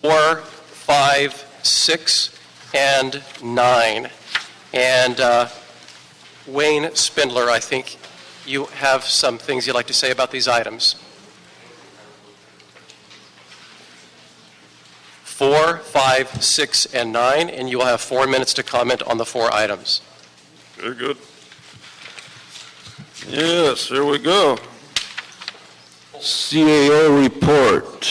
4, 5, 6, and 9. And Wayne Spindler, I think you have some things you'd like to say about these items. 4, 5, 6, and 9, and you will have 4 minutes to comment on the 4 items. Very good. Yes, here we go. CAO report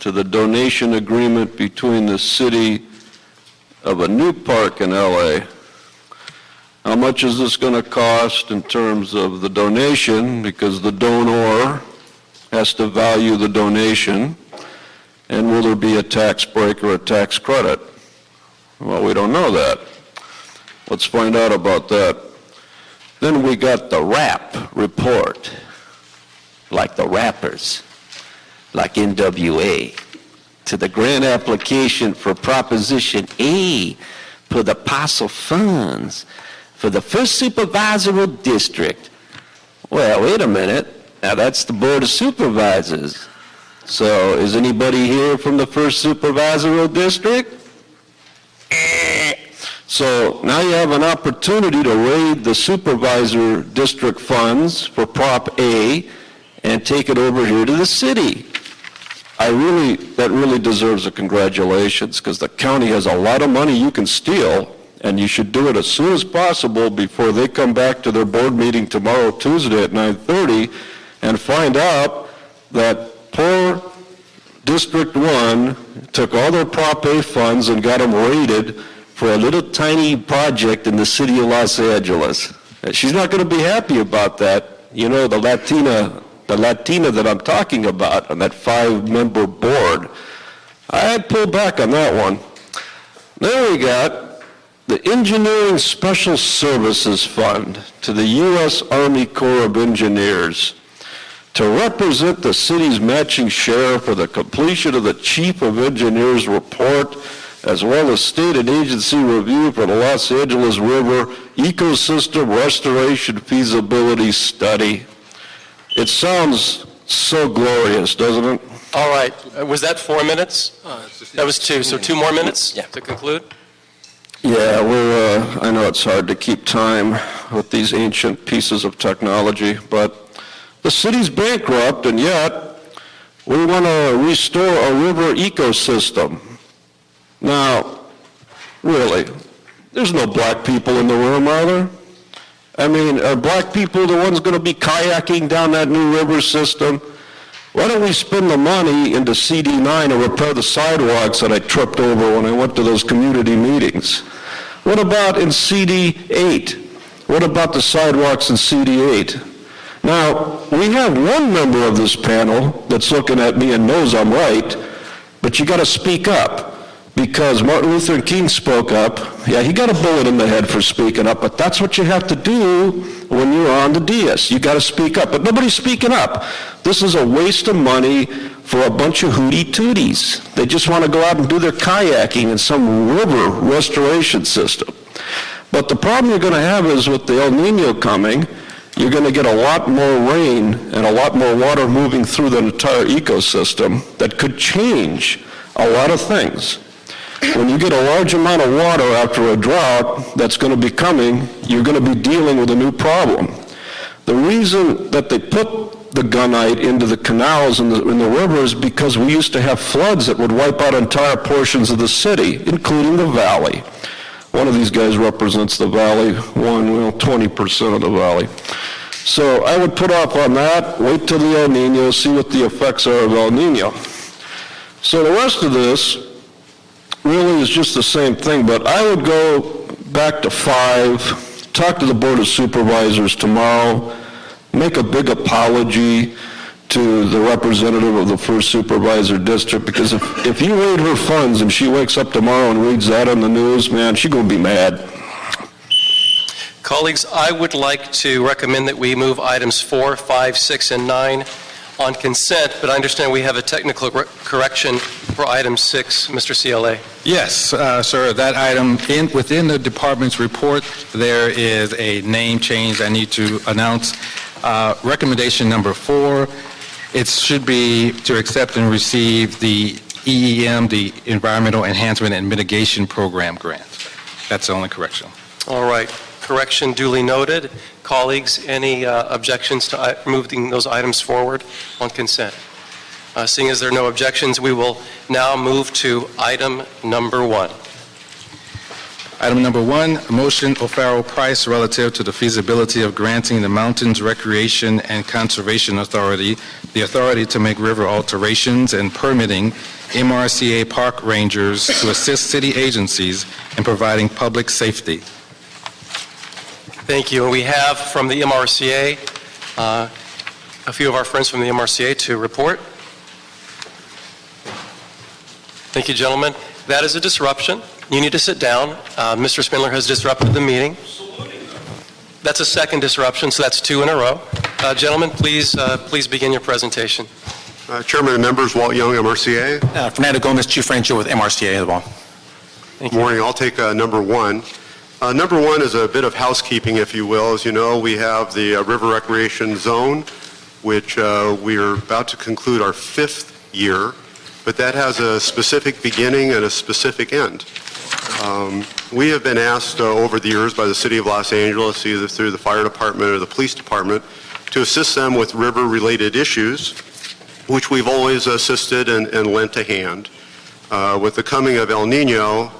to the donation agreement between the city of a new park in LA. How much is this going to cost in terms of the donation? Because the donor has to value the donation. And will there be a tax break or a tax credit? Well, we don't know that. Let's find out about that. Then we got the RAP report, like the rappers, like NWA, to the grant application for Proposition A for the parcel funds for the first supervisory district. Well, wait a minute. Now that's the Board of Supervisors. So is anybody here from the first supervisory district? So now you have an opportunity to raid the supervisor district funds for Prop A and take it over here to the city. That really deserves a congratulations, because the county has a lot of money you can steal, and you should do it as soon as possible before they come back to their board meeting tomorrow, Tuesday at 9:30, and find out that poor District 1 took all their Prop A funds and got them raided for a little tiny project in the city of Los Angeles. She's not going to be happy about that. You know, the Latina that I'm talking about on that 5-member board. I'd pull back on that one. Then we got the Engineering Special Services Fund to the U.S. Army Corps of Engineers to represent the city's matching share for the completion of the Chief of Engineers report, as well as state and agency review for the Los Angeles River Ecosystem Restoration Feasibility Study. It sounds so glorious, doesn't it? All right. Was that 4 minutes? That was 2. So 2 more minutes to conclude? Yeah, I know it's hard to keep time with these ancient pieces of technology, but the city's bankrupt, and yet we want to restore a river ecosystem. Now, really, there's no black people in the room, are there? I mean, are black people the ones going to be kayaking down that new river system? Why don't we spend the money into CD9 to repair the sidewalks that I tripped over when I went to those community meetings? What about in CD8? What about the sidewalks in CD8? Now, we have one member of this panel that's looking at me and knows I'm right, but you got to speak up, because Martin Luther King spoke up. Yeah, he got a bullet in the head for speaking up, but that's what you have to do when you're on the dais. You got to speak up, but nobody's speaking up. This is a waste of money for a bunch of hootie tooties. They just want to go out and do their kayaking in some river restoration system. But the problem you're going to have is with the El Nino coming, you're going to get a lot more rain and a lot more water moving through the entire ecosystem that could change a lot of things. When you get a large amount of water after a drought that's going to be coming, you're going to be dealing with a new problem. The reason that they put the gunite into the canals and in the river is because we used to have floods that would wipe out entire portions of the city, including the valley. One of these guys represents the valley, 20% of the valley. So I would put off on that, wait till the El Nino, see what the effects are of El Nino. So the rest of this really is just the same thing, but I would go back to 5, talk to the Board of Supervisors tomorrow, make a big apology to the representative of the 1st Supervisor District, because if you raid her funds and she wakes up tomorrow and reads that on the news, man, she's going to be mad. Colleagues, I would like to recommend that we move items 4, 5, 6, and 9 on consent, but I understand we have a technical correction for item 6. Mr. CLA. Yes, sir. That item, within the department's report, there is a name change I need to announce. Recommendation number 4, it should be to accept and receive the EEM, the Environmental Enhancement and Mitigation Program grant. That's the only correction. All right. Correction duly noted. Colleagues, any objections to moving those items forward on consent? Seeing as there are no objections, we will now move to item number 1. Item number 1, a motion O'Farrell Price relative to the feasibility of granting the Mountains Recreation and Conservation Authority the authority to make river alterations and permitting MRCA park rangers to assist city agencies in providing public safety. Thank you. We have from the MRCA a few of our friends from the MRCA to report. Thank you, gentlemen. That is a disruption. You need to sit down. Mr. Spindler has disrupted the meeting. That's a second disruption, so that's 2 in a row. Gentlemen, please begin your presentation. Chairman and members, Walt Young, MRCA. Fernando Gomez, Chief Ranger with MRCA as well. Thank you. Morning. I'll take number 1. Number 1 is a bit of housekeeping, if you will. As you know, we have the River Recreation Zone, which we are about to conclude our 5th year, but that has a specific beginning and a specific end. We have been asked over the years by the City of Los Angeles, either through the fire department or the police department, to assist them with river-related issues, which we've always assisted and lent a hand. With the coming of El Nino,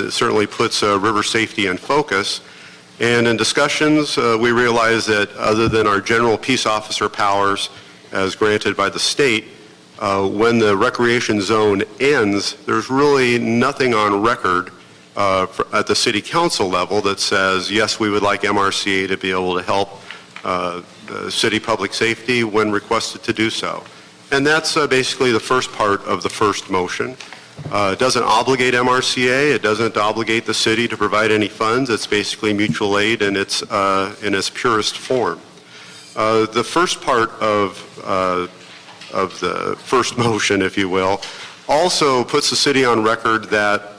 it certainly puts river safety in focus. And in discussions, we realize that other than our general peace officer powers as granted by the state, when the recreation zone ends, there's really nothing on record at the city council level that says, yes, we would like MRCA to be able to help the city public safety when requested to do so. And that's basically the first part of the first motion. It doesn't obligate MRCA. It doesn't obligate the city to provide any funds. It's basically mutual aid in its purest form. The first part of the first motion, if you will, also puts the city on record that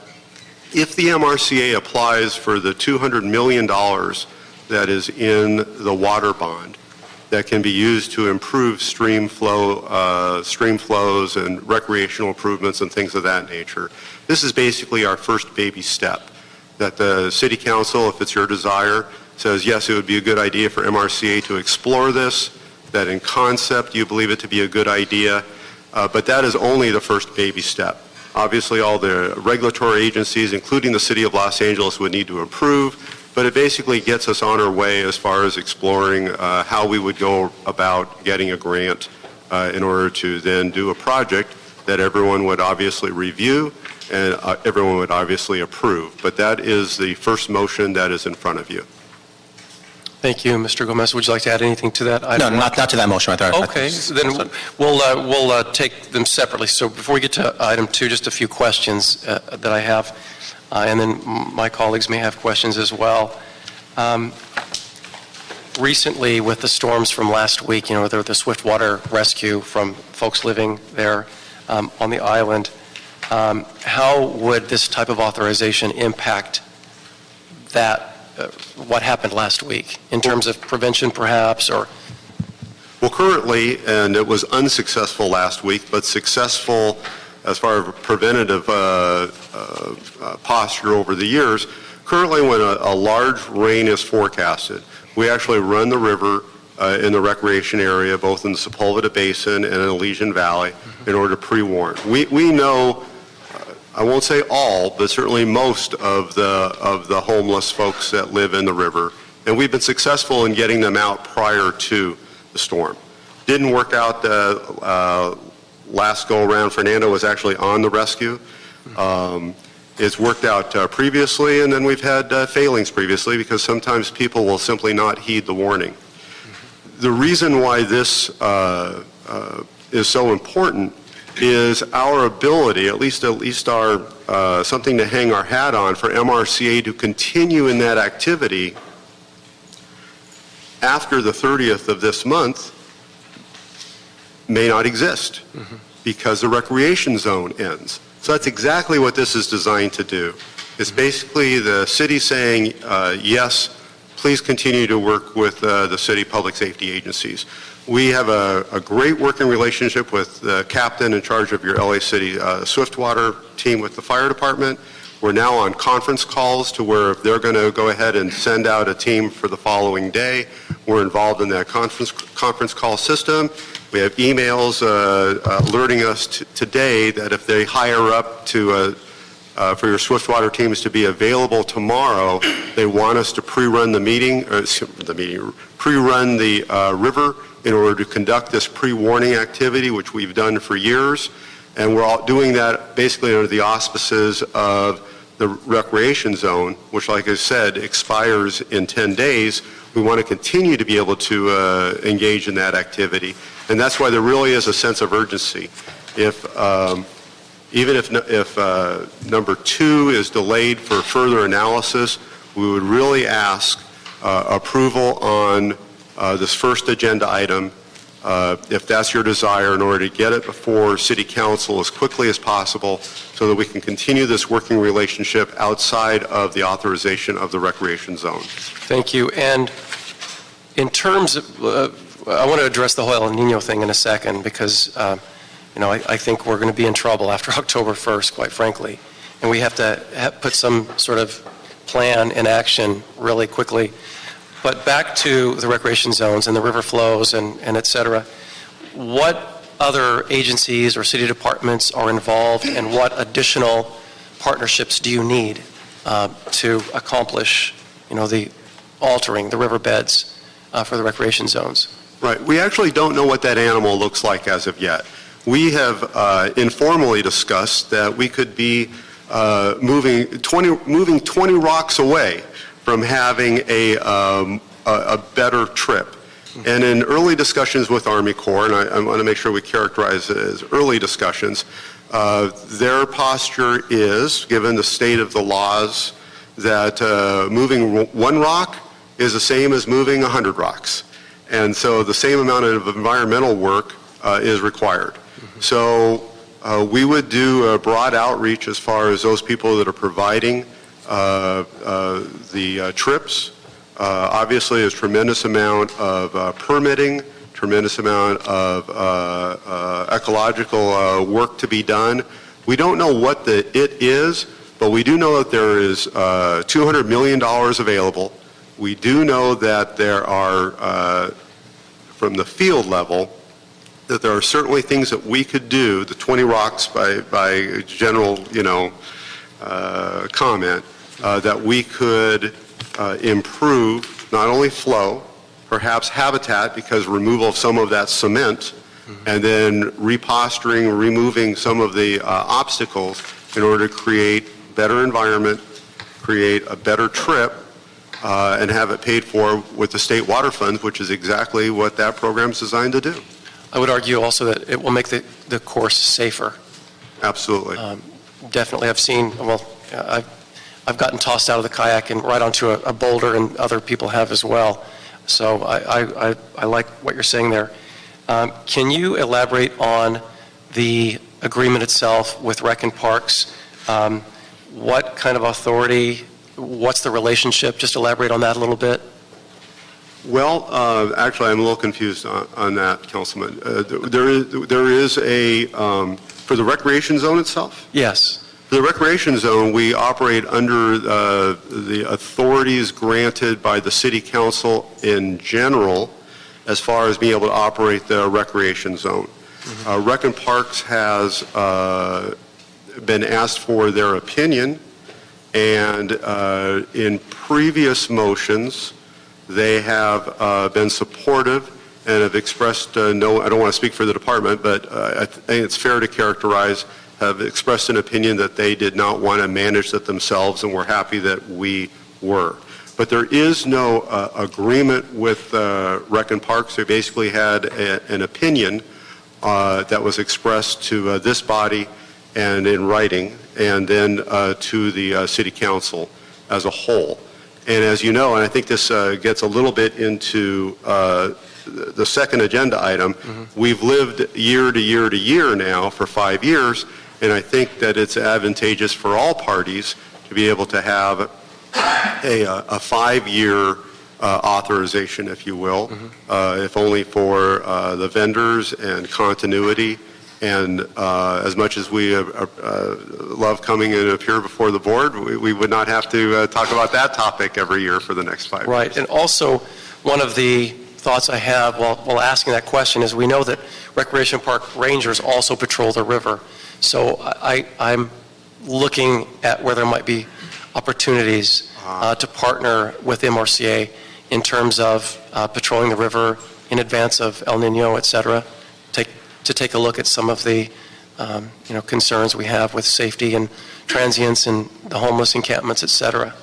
if the MRCA applies for the $200 million that is in the water bond that can be used to improve stream flows and recreational improvements and things of that nature, this is basically our first baby step. That the City Council, if it's your desire, says, yes, it would be a good idea for MRCA to explore this, that in concept you believe it to be a good idea, but that is only the first baby step. Obviously, all the regulatory agencies, including the City of Los Angeles, would need to approve, but it basically gets us on our way as far as exploring how we would go about getting a grant in order to then do a project that everyone would obviously review and everyone would obviously approve. But that is the first motion that is in front of you. Thank you, Mr. Gomez. Would you like to add anything to that item? No, not to that motion right there. Okay, then we'll take them separately. So before we get to item 2, just a few questions that I have, and then my colleagues may have questions as well. Recently, with the storms from last week, the swiftwater rescue from folks living there on the island, how would this type of authorization impact that? What happened last week in terms of prevention, perhaps, or? Well, currently, and it was unsuccessful last week, but successful as far as preventative posture over the years, currently when a large rain is forecasted, we actually run the river in the recreation area, both in the Sepulveda Basin and in the Elysian Valley, in order to pre-warn. We know, I won't say all, but certainly most of the homeless folks that live in the river, and we've been successful in getting them out prior to the storm. Didn't work out last go-around. Fernando was actually on the rescue. It's worked out previously, and then we've had failings previously because sometimes people will simply not heed the warning. The reason why this is so important is our ability, at least our something to hang our hat on for MRCA to continue in that activity after the 30th of this month may not exist because the recreation zone ends. So that's exactly what this is designed to do. It's basically the city saying, yes, please continue to work with the city public safety agencies. We have a great working relationship with the captain in charge of your LA City Swiftwater team with the fire department. We're now on conference calls to where if they're going to go ahead and send out a team for the following day, we're involved in that conference call system. We have emails alerting us today that if they hire up to for your Swiftwater teams to be available tomorrow, they want us to pre-run the pre-run the river in order to conduct this pre-warning activity, which we've done for years. And we're all doing that basically under the auspices of the recreation zone, which, like I said, expires in 10 days. We want to continue to be able to engage in that activity. And that's why there really is a sense of urgency. Even if number 2 is delayed for further analysis, we would really ask approval on this first agenda item, if that's your desire, in order to get it before City Council as quickly as possible so that we can continue this working relationship outside of the authorization of the recreation zone. Thank you. And in terms of, I want to address the whole El Nino thing in a second because, I think we're going to be in trouble after October 1st, quite frankly. And we have to put some sort of plan in action really quickly. But back to the recreation zones and the river flows and et cetera, what other agencies or city departments are involved and what additional partnerships do you need to accomplish, the altering the riverbeds for the recreation zones? Right. We actually don't know what that animal looks like as of yet. We have informally discussed that we could be moving 20 rocks away from having a better trip. And in early discussions with Army Corps, and I want to make sure we characterize it as early discussions, their posture is, given the state of the laws, that moving 1 rock is the same as moving 100 rocks. And so the same amount of environmental work is required. So we would do a broad outreach as far as those people that are providing the trips. Obviously, there's tremendous amount of permitting, tremendous amount of ecological work to be done. We don't know what it is, but we do know that there is $200 million available. We do know that there are, from the field level, that there are certainly things that we could do, the 20 rocks by general, comment, that we could improve not only flow, perhaps habitat because removal of some of that cement, and then reposturing, removing some of the obstacles in order to create better environment, create a better trip, and have it paid for with the state water funds, which is exactly what that program is designed to do. I would argue also that it will make the course safer. Absolutely. Definitely. I've seen, I've gotten tossed out of the kayak and right onto a boulder, and other people have as well. So I like what you're saying there. Can you elaborate on the agreement itself with Rec and Parks? What kind of authority, what's the relationship? Just elaborate on that a little bit. Well, actually, I'm a little confused on that, Councilman. There is a, for the recreation zone itself? Yes. For the recreation zone, we operate under the authorities granted by the City Council in general as far as being able to operate the recreation zone. Rec and Parks has been asked for their opinion, and in previous motions, they have been supportive and have expressed no, I don't want to speak for the department, but I think it's fair to characterize, have expressed an opinion that they did not want to manage that themselves, and we're happy that we were. But there is no agreement with Rec and Parks. They basically had an opinion that was expressed to this body and in writing, and then to the City Council as a whole. And as you know, and I think this gets a little bit into the second agenda item, we've lived year to year to year now for 5 years, and I think that it's advantageous for all parties to be able to have a 5-year authorization, if you will, if only for the vendors and continuity. And as much as we love coming and appear before the board, we would not have to talk about that topic every year for the next 5 years. Right, and also, one of the thoughts I have while asking that question is we know that Recreation Park Rangers also patrol the river. So I'm looking at where there might be opportunities to partner with MRCA in terms of patrolling the river in advance of El Nino, et cetera, to take a look at some of the concerns we have with safety and transients and the homeless encampments, et cetera.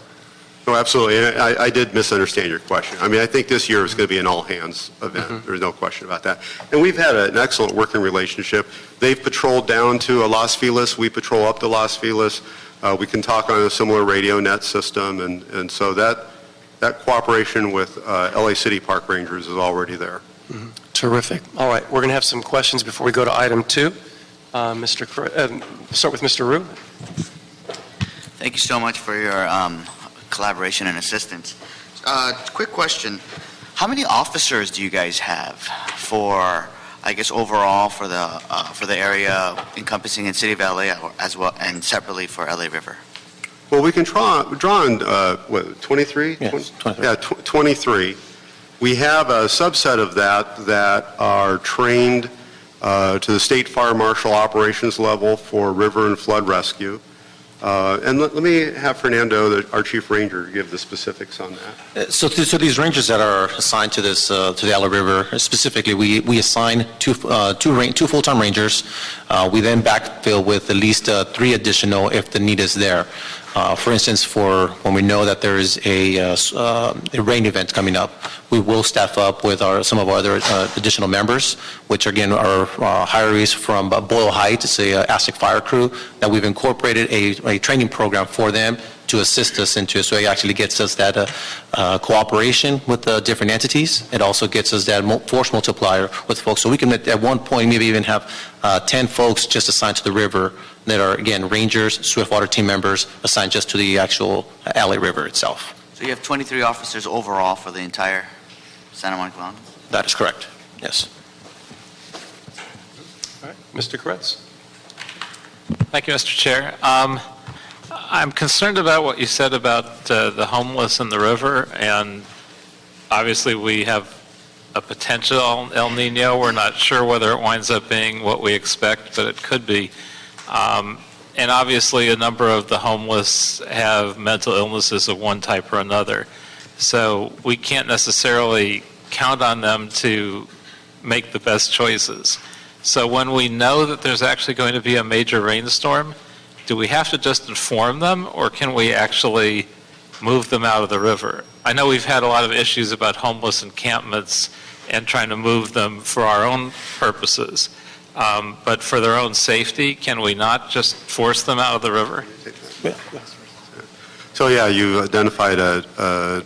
No, absolutely. And I did misunderstand your question. I mean, I think this year is going to be an all-hands event. There's no question about that. And we've had an excellent working relationship. They've patrolled down to Los Feliz. We patrol up to Los Feliz. We can talk on a similar radio net system. And so that cooperation with LA City Park Rangers is already there. Terrific. All right, we're going to have some questions before we go to item 2. Start with Mr. Rue. Thank you so much for your collaboration and assistance. Quick question. How many officers do you guys have for, I guess, overall for the area encompassing in City of LA as well, and separately for LA River? Well, we can draw on, 23? Yes, 23. Yeah, 23. We have a subset of that are trained to the State Fire Marshal operations level for river and flood rescue. And let me have Fernando, our Chief Ranger, give the specifics on that. So these rangers that are assigned to this to the LA River, specifically, we assign two full-time rangers. We then backfill with at least 3 additional if the need is there. For instance, for when we know that there is a rain event coming up, we will staff up with some of our other additional members, which again are hirees from Boyle Heights. It's a ASIC fire crew that we've incorporated a training program for them to assist us into it. So it actually gets us that cooperation with the different entities. It also gets us that force multiplier with folks. So we can at one point maybe even have 10 folks just assigned to the river that are, again, rangers, Swiftwater team members assigned just to the actual LA River itself. So you have 23 officers overall for the entire Santa Monica Mountains? That is correct, yes. All right, Mr. Koretz. Thank you, Mr. Chair. I'm concerned about what you said about the homeless in the river, and obviously we have a potential El Nino. We're not sure whether it winds up being what we expect, but it could be. And obviously a number of the homeless have mental illnesses of one type or another. So we can't necessarily count on them to make the best choices. So when we know that there's actually going to be a major rainstorm, do we have to just inform them, or can we actually move them out of the river? I know we've had a lot of issues about homeless encampments and trying to move them for our own purposes. But for their own safety, can we not just force them out of the river? So yeah, you identified a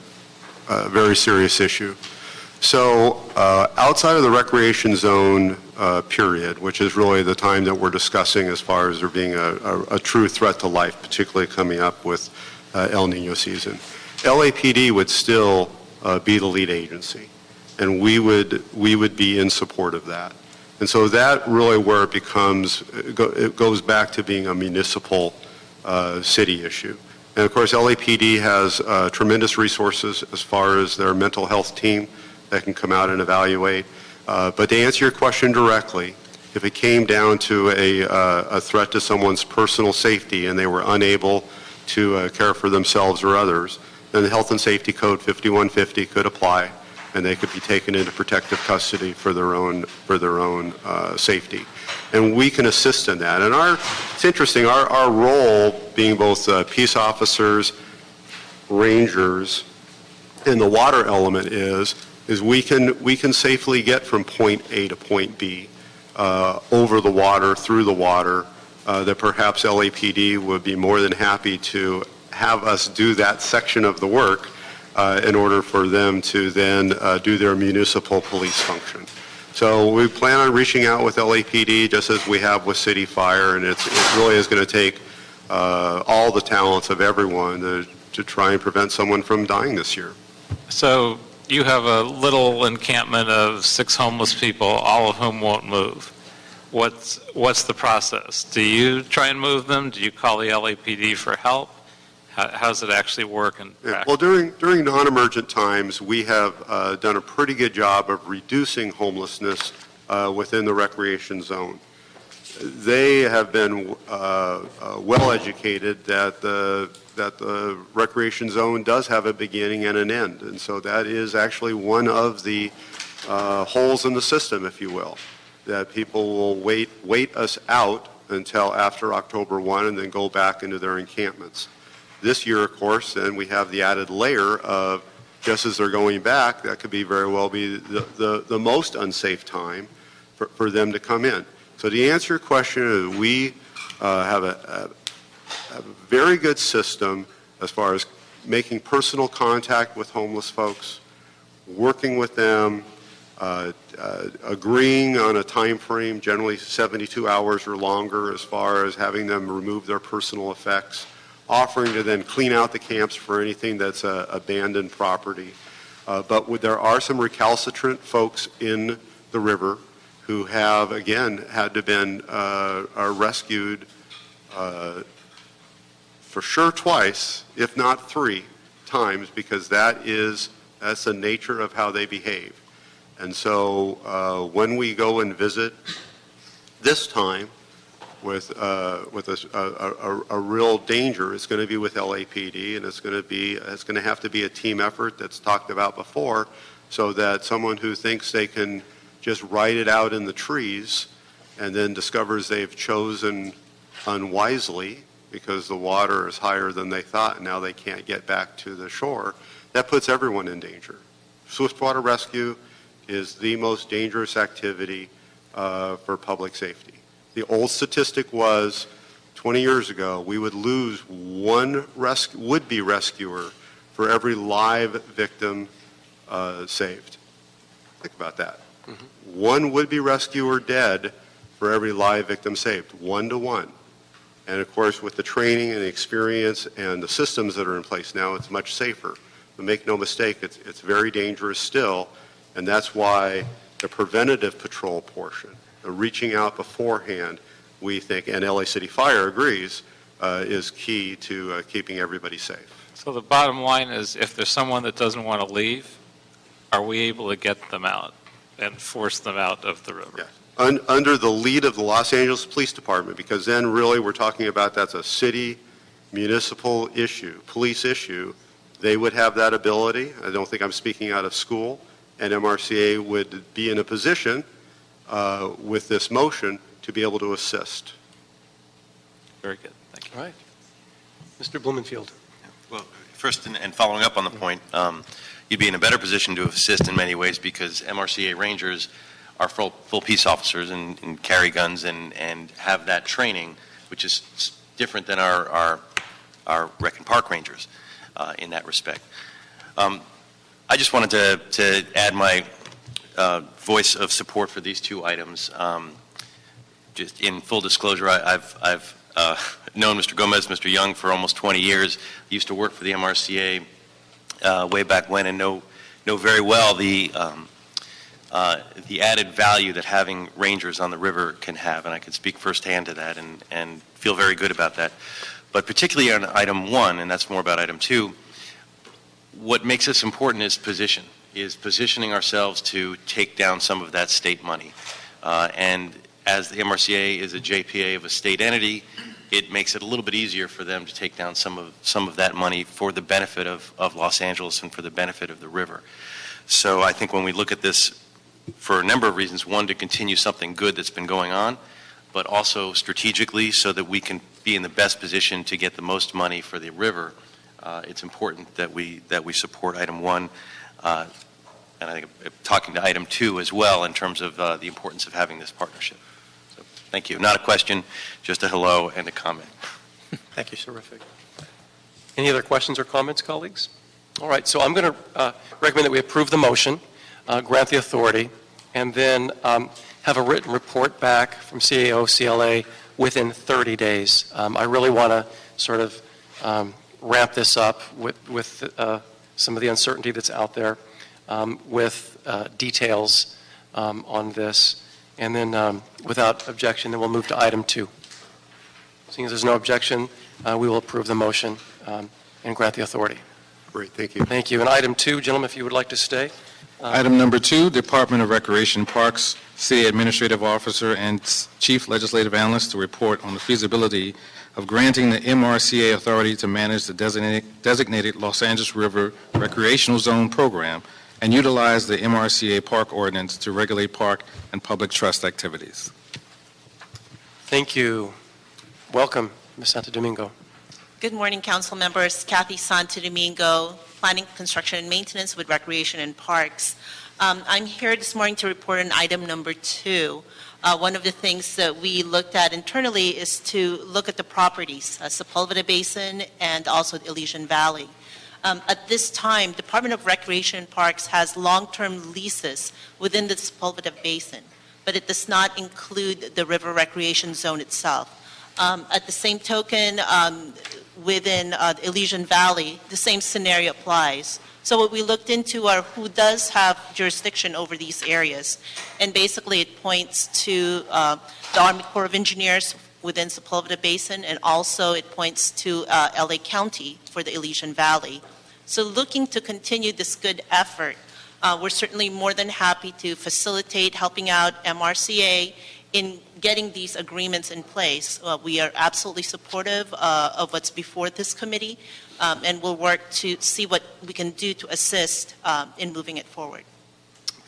very serious issue. So outside of the recreation zone period, which is really the time that we're discussing as far as there being a true threat to life, particularly coming up with El Nino season, LAPD would still be the lead agency, and we would be in support of that. And so that really where it becomes, it goes back to being a municipal city issue. And of course, LAPD has tremendous resources as far as their mental health team that can come out and evaluate. But to answer your question directly, if it came down to a threat to someone's personal safety and they were unable to care for themselves or others, then the Health and Safety Code 5150 could apply, and they could be taken into protective custody for their own safety. And we can assist in that. And it's interesting, our role being both peace officers, rangers, and the water element is we can safely get from point A to point B over the water, through the water, that perhaps LAPD would be more than happy to have us do that section of the work in order for them to then do their municipal police function. So we plan on reaching out with LAPD just as we have with City Fire, and it really is going to take all the talents of everyone to try and prevent someone from dying this year. So you have a little encampment of 6 homeless people, all of whom won't move. What's the process? Do you try and move them? Do you call the LAPD for help? How does it actually work in practice? Well, during non-emergent times, we have done a pretty good job of reducing homelessness within the recreation zone. They have been well educated that the recreation zone does have a beginning and an end, and so that is actually one of the holes in the system, if you will, that people will wait us out until after October 1 and then go back into their encampments. This year, of course, then we have the added layer of just as they're going back, that could be very well be the most unsafe time for them to come in. So to answer your question, we have a very good system as far as making personal contact with homeless folks, working with them, agreeing on a time frame, generally 72 hours or longer, as far as having them remove their personal effects, offering to then clean out the camps for anything that's abandoned property. But there are some recalcitrant folks in the river who have, again, had to been rescued for sure twice, if not 3 times, because that's the nature of how they behave. And so when we go and visit this time with a real danger, it's going to be with LAPD, and it's going to have to be a team effort that's talked about before, so that someone who thinks they can just ride it out in the trees and then discovers they've chosen unwisely because the water is higher than they thought and now they can't get back to the shore, that puts everyone in danger. Swiftwater rescue is the most dangerous activity for public safety. The old statistic was 20 years ago we would lose one would-be rescuer for every live victim saved. Think about that. Mm-hmm. One would-be rescuer dead for every live victim saved, 1 to 1. And of course, with the training and the experience and the systems that are in place now, it's much safer. But make no mistake, it's very dangerous still, and that's why the preventative patrol portion, the reaching out beforehand, we think, and LA City Fire agrees, is key to keeping everybody safe. So the bottom line is, if there's someone that doesn't want to leave, are we able to get them out and force them out of the river? Yes. Under the lead of the Los Angeles Police Department, because then really we're talking about that's a city municipal issue, police issue. They would have that ability. I don't think I'm speaking out of school. And MRCA would be in a position with this motion to be able to assist. Very good. Thank you. All right. Mr. Blumenfield. Well, first, and following up on the point, you'd be in a better position to assist in many ways because MRCA Rangers are full peace officers and carry guns and have that training, which is different than our Rec and Park Rangers in that respect. I just wanted to add my voice of support for these 2 items. Just in full disclosure, I've known Mr. Gomez, Mr. Young for almost 20 years. I used to work for the MRCA way back when and know very well the added value that having rangers on the river can have, and I can speak firsthand to that and feel very good about that. But particularly on item 1, and that's more about item 2, what makes us important is positioning ourselves to take down some of that state money. And as the MRCA is a JPA of a state entity, it makes it a little bit easier for them to take down some of that money for the benefit of Los Angeles and for the benefit of the river. So I think when we look at this for a number of reasons, one, to continue something good that's been going on, but also strategically so that we can be in the best position to get the most money for the river, it's important that we support item 1. And I think talking to item 2 as well in terms of the importance of having this partnership. So thank you. Not a question, just a hello and a comment. Thank you. Terrific. Any other questions or comments, colleagues? All right, so I'm going to recommend that we approve the motion, grant the authority, and then have a written report back from CAO, CLA within 30 days. I really want to sort of ramp this up with some of the uncertainty that's out there with details on this. And then without objection, then we'll move to item 2. Seeing as there's no objection, we will approve the motion and grant the authority. Great, thank you. Thank you. And item 2, gentlemen, if you would like to stay. Item number 2, Department of Recreation and Parks, City Administrative Officer and Chief Legislative Analyst to report on the feasibility of granting the MRCA authority to manage the designated Los Angeles River Recreational Zone program and utilize the MRCA Park Ordinance to regulate park and public trust activities. Thank you. Welcome, Ms. Santo Domingo. Good morning, council members. Kathy Santo Domingo, Planning, Construction, and Maintenance with Recreation and Parks. I'm here this morning to report on item number 2. One of the things that we looked at internally is to look at the properties, Sepulveda Basin and also the Elysian Valley. At this time, Department of Recreation and Parks has long-term leases within the Sepulveda Basin, but it does not include the river recreation zone itself. At the same token, within the Elysian Valley, the same scenario applies. So what we looked into are who does have jurisdiction over these areas. And basically it points to the Army Corps of Engineers within Sepulveda Basin, and also it points to LA County for the Elysian Valley. So looking to continue this good effort, we're certainly more than happy to facilitate helping out MRCA in getting these agreements in place. We are absolutely supportive of what's before this committee, and we'll work to see what we can do to assist in moving it forward.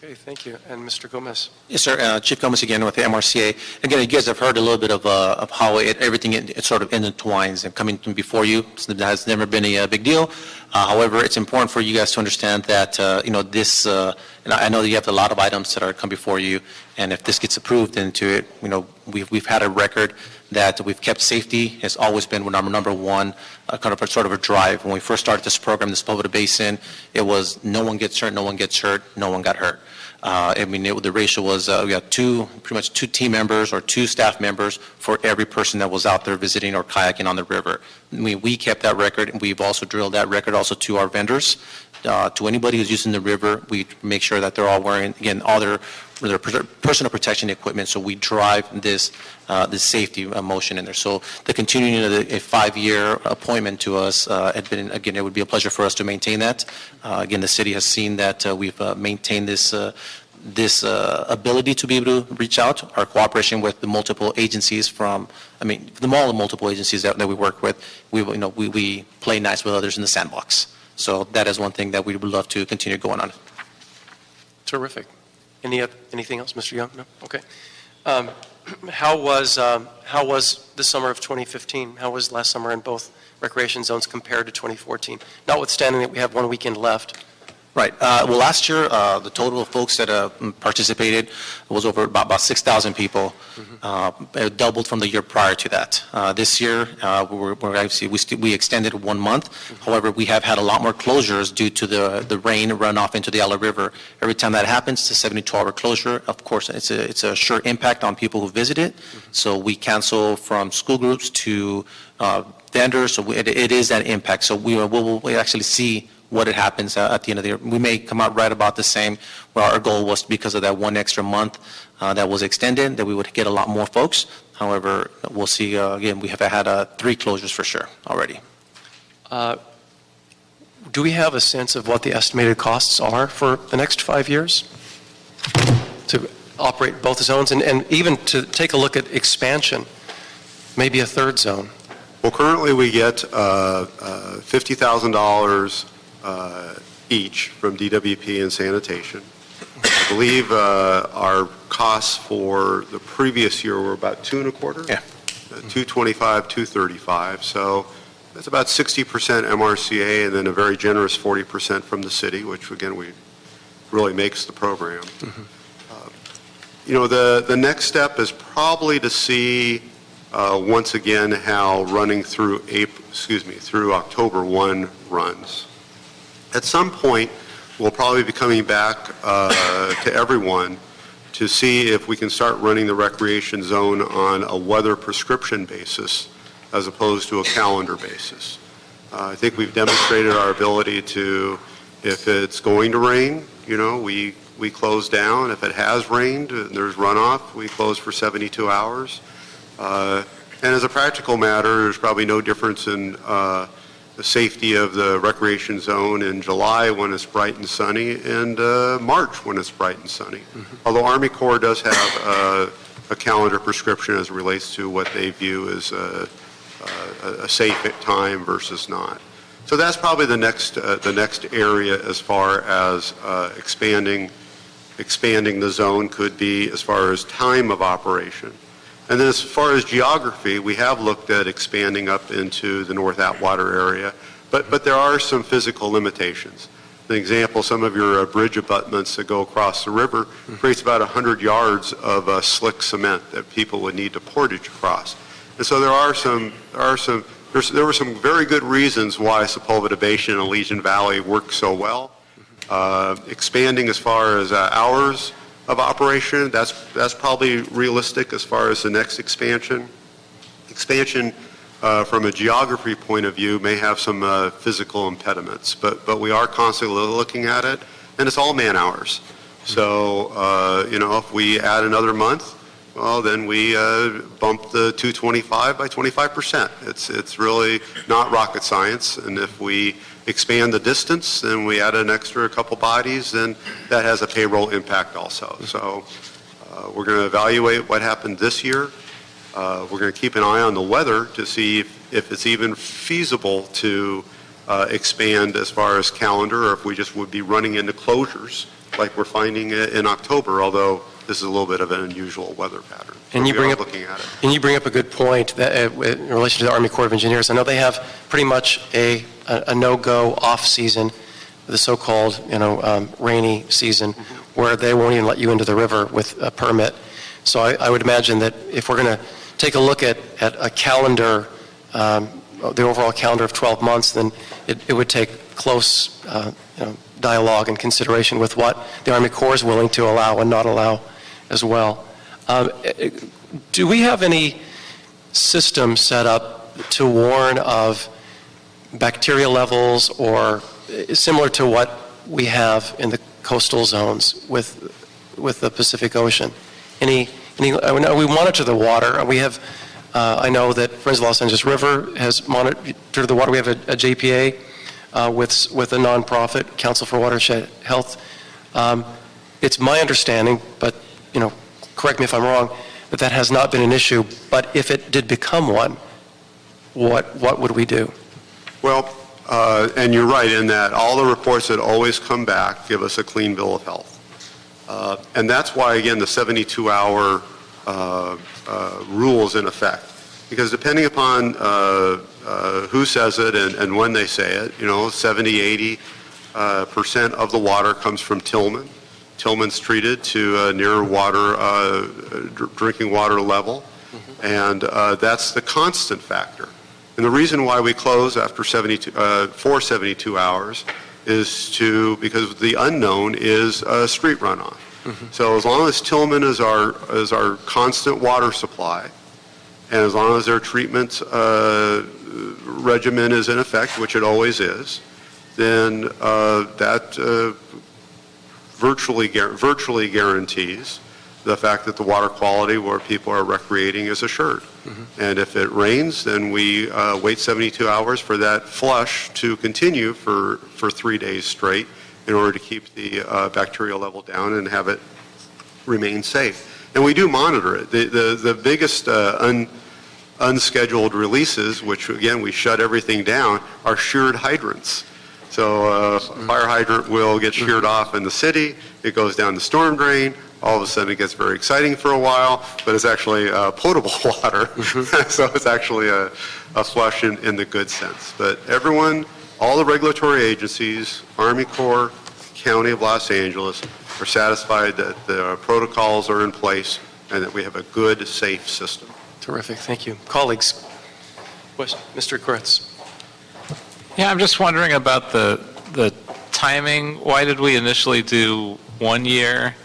Okay, thank you. And Mr. Gomez. Yes, sir. Chief Gomez again with the MRCA. Again, you guys have heard a little bit of how everything it sort of intertwines and coming before you. So that has never been a big deal. However, it's important for you guys to understand that this. And I know that you have a lot of items that are come before you, and if this gets approved into it, we've had a record that we've kept safety. Has always been number one, kind of a sort of a drive. When we first started this program, this Sepulveda Basin, it was no one gets hurt, no one gets hurt, no one got hurt. The ratio was we had pretty much two team members or 2 staff members for every person that was out there visiting or kayaking on the river. We kept that record, and we've also drilled that record also to our vendors. To anybody who's using the river, we make sure that they're all wearing, again, all their personal protection equipment, so we drive this safety motion in there. So the continuing of a 5-year appointment to us had been, again, it would be a pleasure for us to maintain that. Again, the city has seen that we've maintained this ability to be able to reach out. Our cooperation with the multiple agencies multiple agencies that we work with, we play nice with others in the sandbox. So that is one thing that we would love to continue going on. Terrific. Anything else, Mr. Young? No? Okay. How was the summer of 2015? How was last summer in both recreation zones compared to 2014? Notwithstanding that we have 1 weekend left. Right. Well, last year, the total of folks that participated was over about 6,000 people. It doubled from the year prior to that. This year, we extended 1 month. However, we have had a lot more closures due to the rain runoff into the Yellow River. Every time that happens, it's a 72-hour closure. Of course, it's a sure impact on people who visit it. So we cancel from school groups to vendors. So it is that impact. So we actually see what it happens at the end of the year. We may come out right about the same. Well, our goal was because of that 1 extra month that was extended, that we would get a lot more folks. However, we'll see. Again, we have had 3 closures for sure already. Do we have a sense of what the estimated costs are for the next 5 years to operate both zones and even to take a look at expansion, maybe a 3rd zone? Well, currently we get $50,000 each from DWP and sanitation. I believe our costs for the previous year were about 2.25. Yeah. 225, 235. So that's about 60% MRCA, and then a very generous 40% from the city, which again really makes the program. The next step is probably to see once again how running through October 1 runs. At some point, we'll probably be coming back to everyone to see if we can start running the recreation zone on a weather prescription basis as opposed to a calendar basis. I think we've demonstrated our ability to If it's going to rain, we close down. If it has rained and there's runoff, we close for 72 hours. And as a practical matter, there's probably no difference in the safety of the recreation zone in July when it's bright and sunny and March when it's bright and sunny. Although Army Corps does have a calendar prescription as it relates to what they view as a safe time versus not. So that's probably the next area as far as expanding the zone could be as far as time of operation. And then as far as geography, we have looked at expanding up into the North Atwater area, but there are some physical limitations. An example, some of your bridge abutments that go across the river creates about 100 yards of slick cement that people would need to portage across. And so there were some very good reasons why Sepulveda Basin and Legion Valley work so well. Expanding as far as hours of operation, that's probably realistic as far as the next expansion. Expansion from a geography point of view may have some physical impediments, but we are constantly looking at it, and it's all man hours. So, if we add another month, well, then we bump the 225 by 25%. It's really not rocket science, and if we expand the distance, then we add an extra couple bodies, then that has a payroll impact also. So we're going to evaluate what happened this year. We're going to keep an eye on the weather to see if it's even feasible to expand as far as calendar, or if we just would be running into closures like we're finding in October, although this is a little bit of an unusual weather pattern. And you bring up looking at it. And you bring up a good point that, in relation to the Army Corps of Engineers. I know they have pretty much a no-go off season, the so-called rainy season, where they won't even let you into the river with a permit. So I would imagine that if we're going to take a look at a calendar, the overall calendar of 12 months, then it would take close dialogue and consideration with what the Army Corps is willing to allow and not allow as well. Do we have any system set up to warn of bacteria levels, or similar to what we have in the coastal zones with the Pacific Ocean? We monitor the water. We have, I know that Friends of Los Angeles River has monitored the water. We have a JPA with a nonprofit, Council for Watershed Health. It's my understanding, but correct me if I'm wrong, that has not been an issue. But if it did become one, what would we do? Well, and you're right in that all the reports that always come back give us a clean bill of health. And that's why, again, the 72-hour rule is in effect. Because depending upon who says it and when they say it, 70, 80% of the water comes from Tillman. Tillman's treated to near water, drinking water level, and that's the constant factor. And the reason why we close after 72 hours is because the unknown is street runoff. So as long as Tillman is our constant water supply, and as long as their treatment regimen is in effect, which it always is, then that virtually guarantees the fact that the water quality where people are recreating is assured. And if it rains, then we wait 72 hours for that flush to continue for 3 days straight in order to keep the bacterial level down and have it remain safe. And we do monitor it. The biggest unscheduled releases, which again we shut everything down, are sheared hydrants. So a fire hydrant will get sheared off in the city, it goes down the storm drain, all of a sudden it gets very exciting for a while, but it's actually potable water, so it's actually a flush in the good sense. But everyone, all the regulatory agencies, Army Corps, County of Los Angeles, are satisfied that the protocols are in place and that we have a good, safe system. Terrific, thank you. Colleagues, Mr. Kretz. Yeah, I'm just wondering about the timing. Why did we initially do 1 year,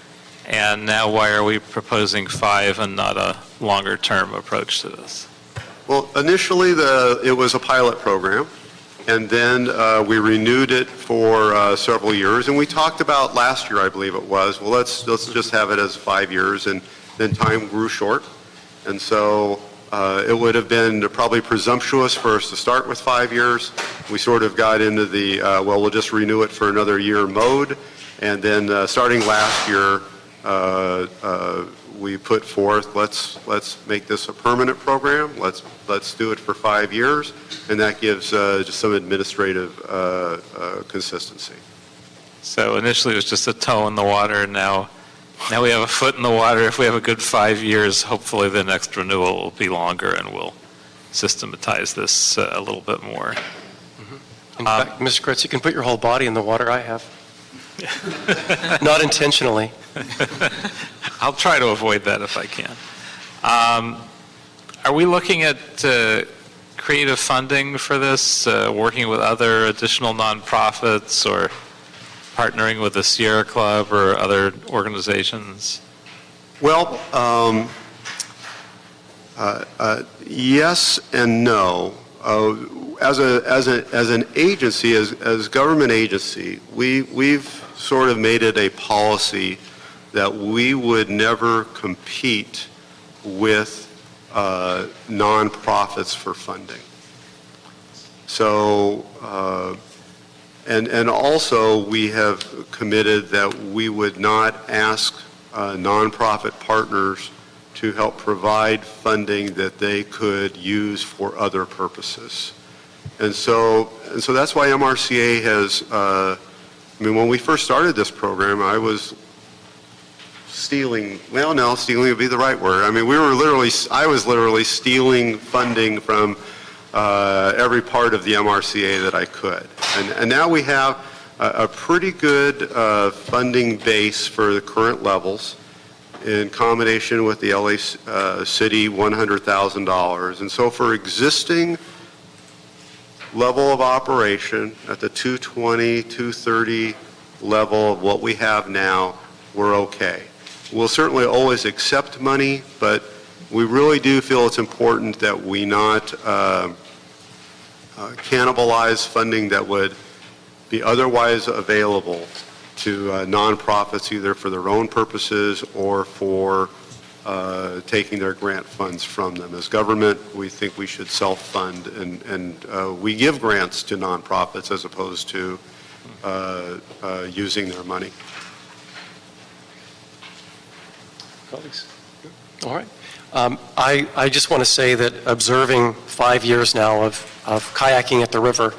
and now why are we proposing 5 and not a longer-term approach to this? Well, initially it was a pilot program, and then we renewed it for several years. And we talked about last year, I believe it was, well, let's just have it as 5 years, and then time grew short. And so it would have been probably presumptuous for us to start with 5 years. We sort of got into the, well, we'll just renew it for another year mode. And then starting last year, we put forth, let's make this a permanent program. Let's do it for 5 years. And that gives just some administrative consistency. So initially it was just a toe in the water. Now we have a foot in the water. If we have a good 5 years, hopefully the next renewal will be longer and we'll systematize this a little bit more. In fact, Mr. Kretz, you can put your whole body in the water. I have. Not intentionally. I'll try to avoid that if I can. Are we looking at creative funding for this, working with other additional nonprofits or partnering with the Sierra Club or other organizations? Well, yes and no. As an agency, as government agency, we've sort of made it a policy that we would never compete with nonprofits for funding. So, and also we have committed that we would not ask nonprofit partners to help provide funding that they could use for other purposes. And so that's why MRCA has, when we first started this program, I was stealing, well, no, stealing would be the right word. I was literally stealing funding from every part of the MRCA that I could. And now we have a pretty good funding base for the current levels in combination with the LA City $100,000. And so for existing level of operation at the 220, 230 level of what we have now, we're okay. We'll certainly always accept money, but we really do feel it's important that we not cannibalize funding that would be otherwise available to nonprofits, either for their own purposes or for taking their grant funds from them. As government, we think we should self-fund, and we give grants to nonprofits as opposed to using their money. Colleagues? All right. I just want to say that observing 5 years now of kayaking at the river,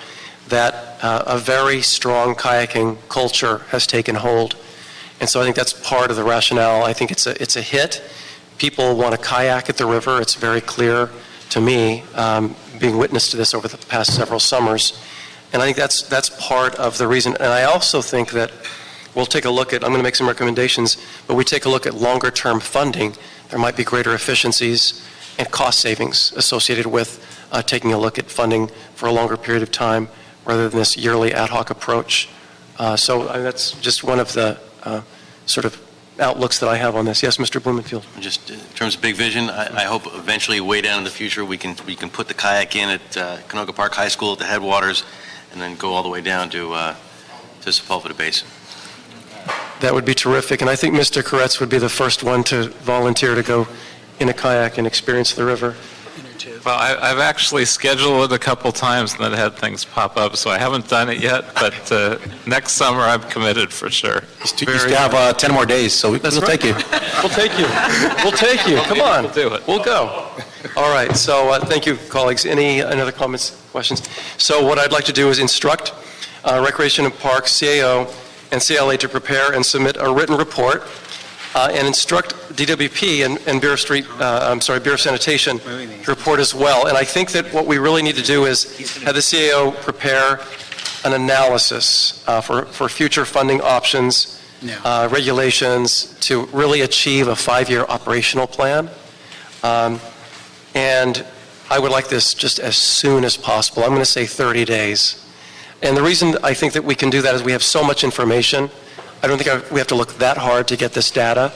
that a very strong kayaking culture has taken hold. And so I think that's part of the rationale. I think it's a hit. People want to kayak at the river. It's very clear to me, being witness to this over the past several summers. And I think that's part of the reason. And I also think that we'll take a look at, I'm going to make some recommendations, but we take a look at longer term funding. There might be greater efficiencies and cost savings associated with taking a look at funding for a longer period of time rather than this yearly ad hoc approach. So that's just one of the sort of outlooks that I have on this. Yes, Mr. Blumenfield. Just in terms of big vision, I hope eventually, way down in the future, we can put the kayak in at Canoga Park High School at the headwaters, and then go all the way down to Sepulveda Basin. That would be terrific, and I think Mr. Koretz would be the first one to volunteer to go in a kayak and experience the river. Well, I've actually scheduled it a couple times and then had things pop up, so I haven't done it yet, but next summer I'm committed for sure. You still have 10 more days, so we'll take you. We'll take you. We'll take you. Come on. We'll do it. We'll go. All right, so thank you, colleagues. Any other comments, questions? So what I'd like to do is instruct Recreation and Parks, CAO, and CLA to prepare and submit a written report and instruct DWP and Bureau of Sanitation to report as well. And I think that what we really need to do is have the CAO prepare an analysis for future funding options, regulations to really achieve a 5-year operational plan. And I would like this just as soon as possible. I'm going to say 30 days. And the reason I think that we can do that is we have so much information. I don't think we have to look that hard to get this data,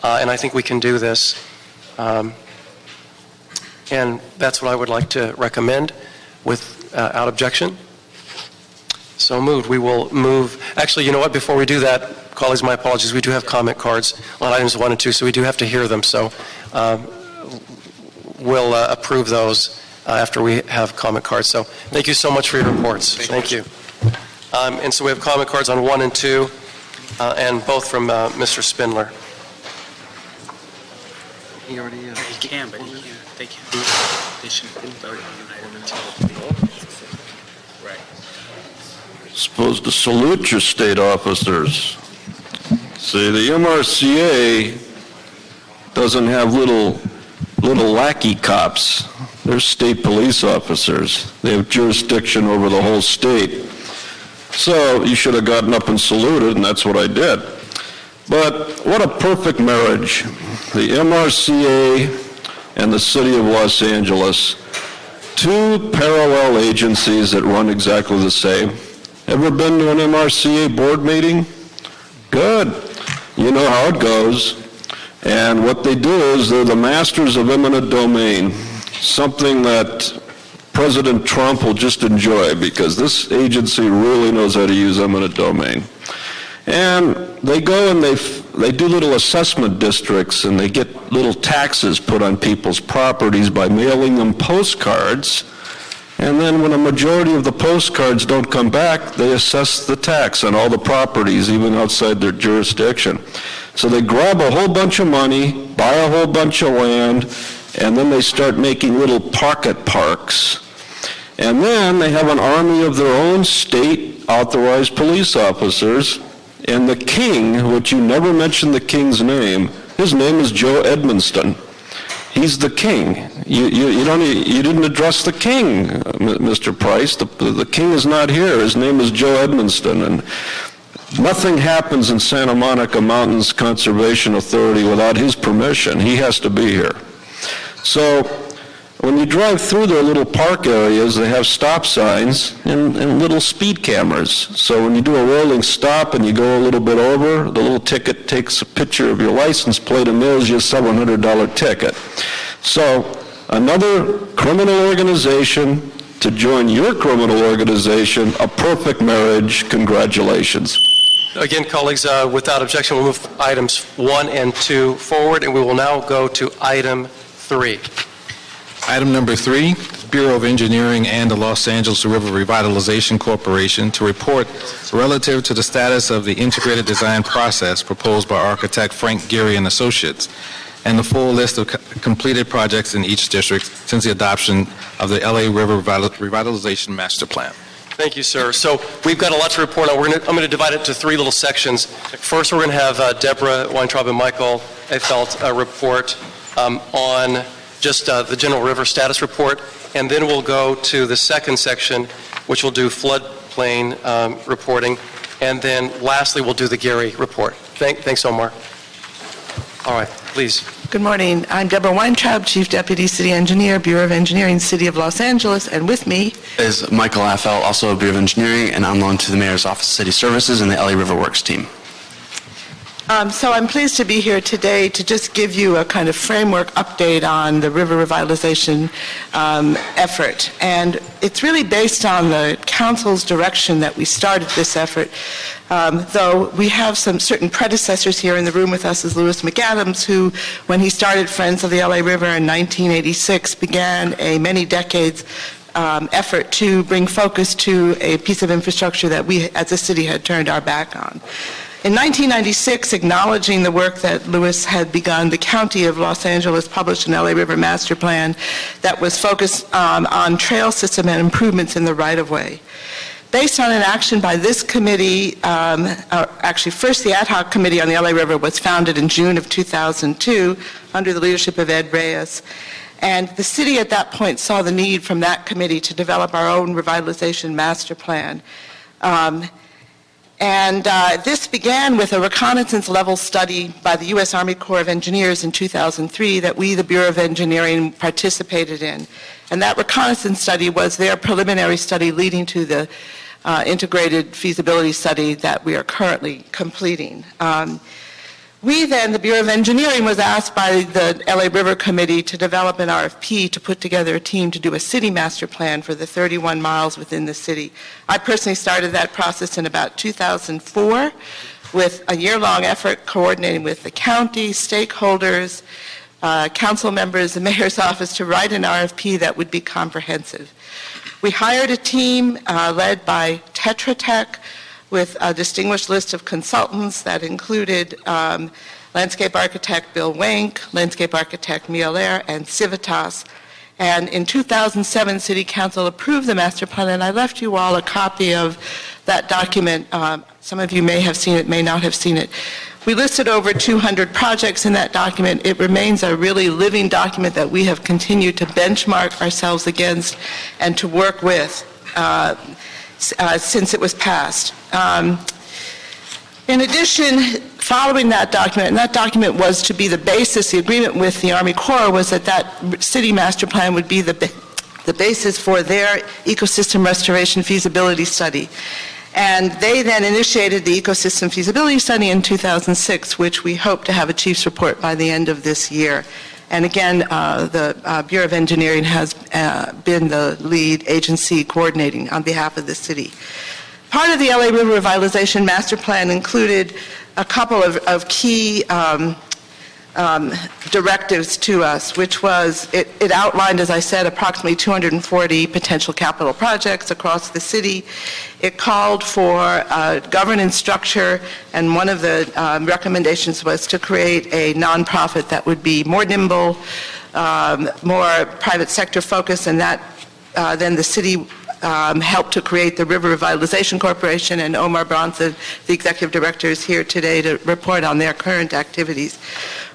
and I think we can do this. And that's what I would like to recommend without objection. So moved. We will move, actually, you know what, before we do that, colleagues, my apologies, we do have comment cards on items 1 and 2, so we do have to hear them, so we'll approve those after we have comment cards. So thank you so much for your reports. Thank you. And so we have comment cards on 1 and 2, and both from Mr. Spindler. He can, but they can't. They shouldn't vote on an item until. Right. Supposed to salute your state officers. See, the MRCA doesn't have little lackey cops. They're state police officers. They have jurisdiction over the whole state. So you should have gotten up and saluted, and that's what I did. But what a perfect marriage. The MRCA and the City of Los Angeles, two parallel agencies that run exactly the same. Ever been to an MRCA board meeting? Good. You know how it goes. And what they do is they're the masters of eminent domain, something that President Trump will just enjoy because this agency really knows how to use eminent domain. And they go and they do little assessment districts, and they get little taxes put on people's properties by mailing them postcards. And then when a majority of the postcards don't come back, they assess the tax on all the properties, even outside their jurisdiction. So they grab a whole bunch of money, buy a whole bunch of land, and then they start making little pocket parks. And then they have an army of their own state-authorized police officers. And the king, which you never mention the king's name, his name is Joe Edmonston. He's the king. You didn't address the king, Mr. Price. The king is not here. His name is Joe Edmonston. And nothing happens in Santa Monica Mountains Conservation Authority without his permission. He has to be here. So when you drive through their little park areas, they have stop signs and little speed cameras. So when you do a rolling stop and you go a little bit over, the little ticket takes a picture of your license plate and mails you a $700 ticket. So another criminal organization to join your criminal organization, a perfect marriage. Congratulations. Again, colleagues, without objection, we'll move items 1 and 2 forward, and we will now go to item 3. Item number 3, Bureau of Engineering and the Los Angeles River Revitalization Corporation to report relative to the status of the integrated design process proposed by architect Frank Geary and Associates, and the full list of completed projects in each district since the adoption of the LA River Revitalization Master Plan. Thank you, sir. So we've got a lot to report on. I'm going to divide it to 3 little sections. First, we're going to have Deborah Weintraub and Michael Efelt report on just the general river status report, and then we'll go to the second section, which will do floodplain reporting, and then lastly, we'll do the Geary report. Thanks, Omar. All right, please. Good morning. I'm Deborah Weintraub, Chief Deputy City Engineer, Bureau of Engineering, City of Los Angeles, and with me is Michael Affel, also Bureau of Engineering, and I'm loaned to the Mayor's Office of City Services and the LA River Works team. So I'm pleased to be here today to just give you a kind of framework update on the river revitalization effort. And it's really based on the Council's direction that we started this effort, though we have some certain predecessors here in the room with us, is Lewis McAdams, who, when he started Friends of the LA River in 1986, began a many decades effort to bring focus to a piece of infrastructure that we as a city had turned our back on. In 1996, acknowledging the work that Lewis had begun, the County of Los Angeles published an LA River Master Plan that was focused on trail system and improvements in the right-of-way. Based on an action by this committee, actually first the ad hoc committee on the LA River was founded in June of 2002 under the leadership of Ed Reyes. And the city at that point saw the need from that committee to develop our own revitalization master plan. This began with a reconnaissance level study by the U.S. Army Corps of Engineers in 2003 that we, the Bureau of Engineering, participated in. And that reconnaissance study was their preliminary study leading to the integrated feasibility study that we are currently completing. We then, the Bureau of Engineering, was asked by the LA River Committee to develop an RFP to put together a team to do a city master plan for the 31 miles within the city. I personally started that process in about 2004 with a year-long effort coordinating with the county, stakeholders, council members, the mayor's office to write an RFP that would be comprehensive. We hired a team led by Tetra Tech, with a distinguished list of consultants that included landscape architect Bill Wank, landscape architect Mielaire, and Civitas. And in 2007, City Council approved the master plan, and I left you all a copy of that document. Some of you may have seen it, may not have seen it. We listed over 200 projects in that document. It remains a really living document that we have continued to benchmark ourselves against and to work with since it was passed. In addition, following that document, and that document was to be the basis, the agreement with the Army Corps was that that city master plan would be the basis for their ecosystem restoration feasibility study. And they then initiated the ecosystem feasibility study in 2006, which we hope to have a chief's report by the end of this year. And again, the Bureau of Engineering has been the lead agency coordinating on behalf of the city. Part of the LA River Revitalization Master Plan included a couple of key directives to us, which was, it outlined, as I said, approximately 240 potential capital projects across the city. It called for governance structure, and one of the recommendations was to create a nonprofit that would be more nimble, more private sector focused, and that then the city helped to create the River Revitalization Corporation, and Omar Bronson, the executive director, is here today to report on their current activities.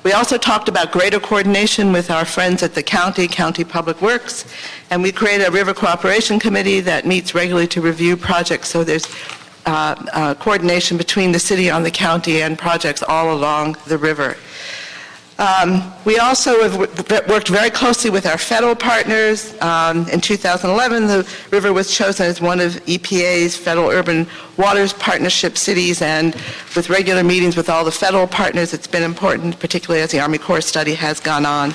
We also talked about greater coordination with our friends at the County Public Works, and we created a River Cooperation Committee that meets regularly to review projects, so there's coordination between the city and the county and projects all along the river. We also have worked very closely with our federal partners. In 2011, the river was chosen as one of EPA's Federal Urban Waters Partnership cities, and with regular meetings with all the federal partners, it's been important, particularly as the Army Corps study has gone on.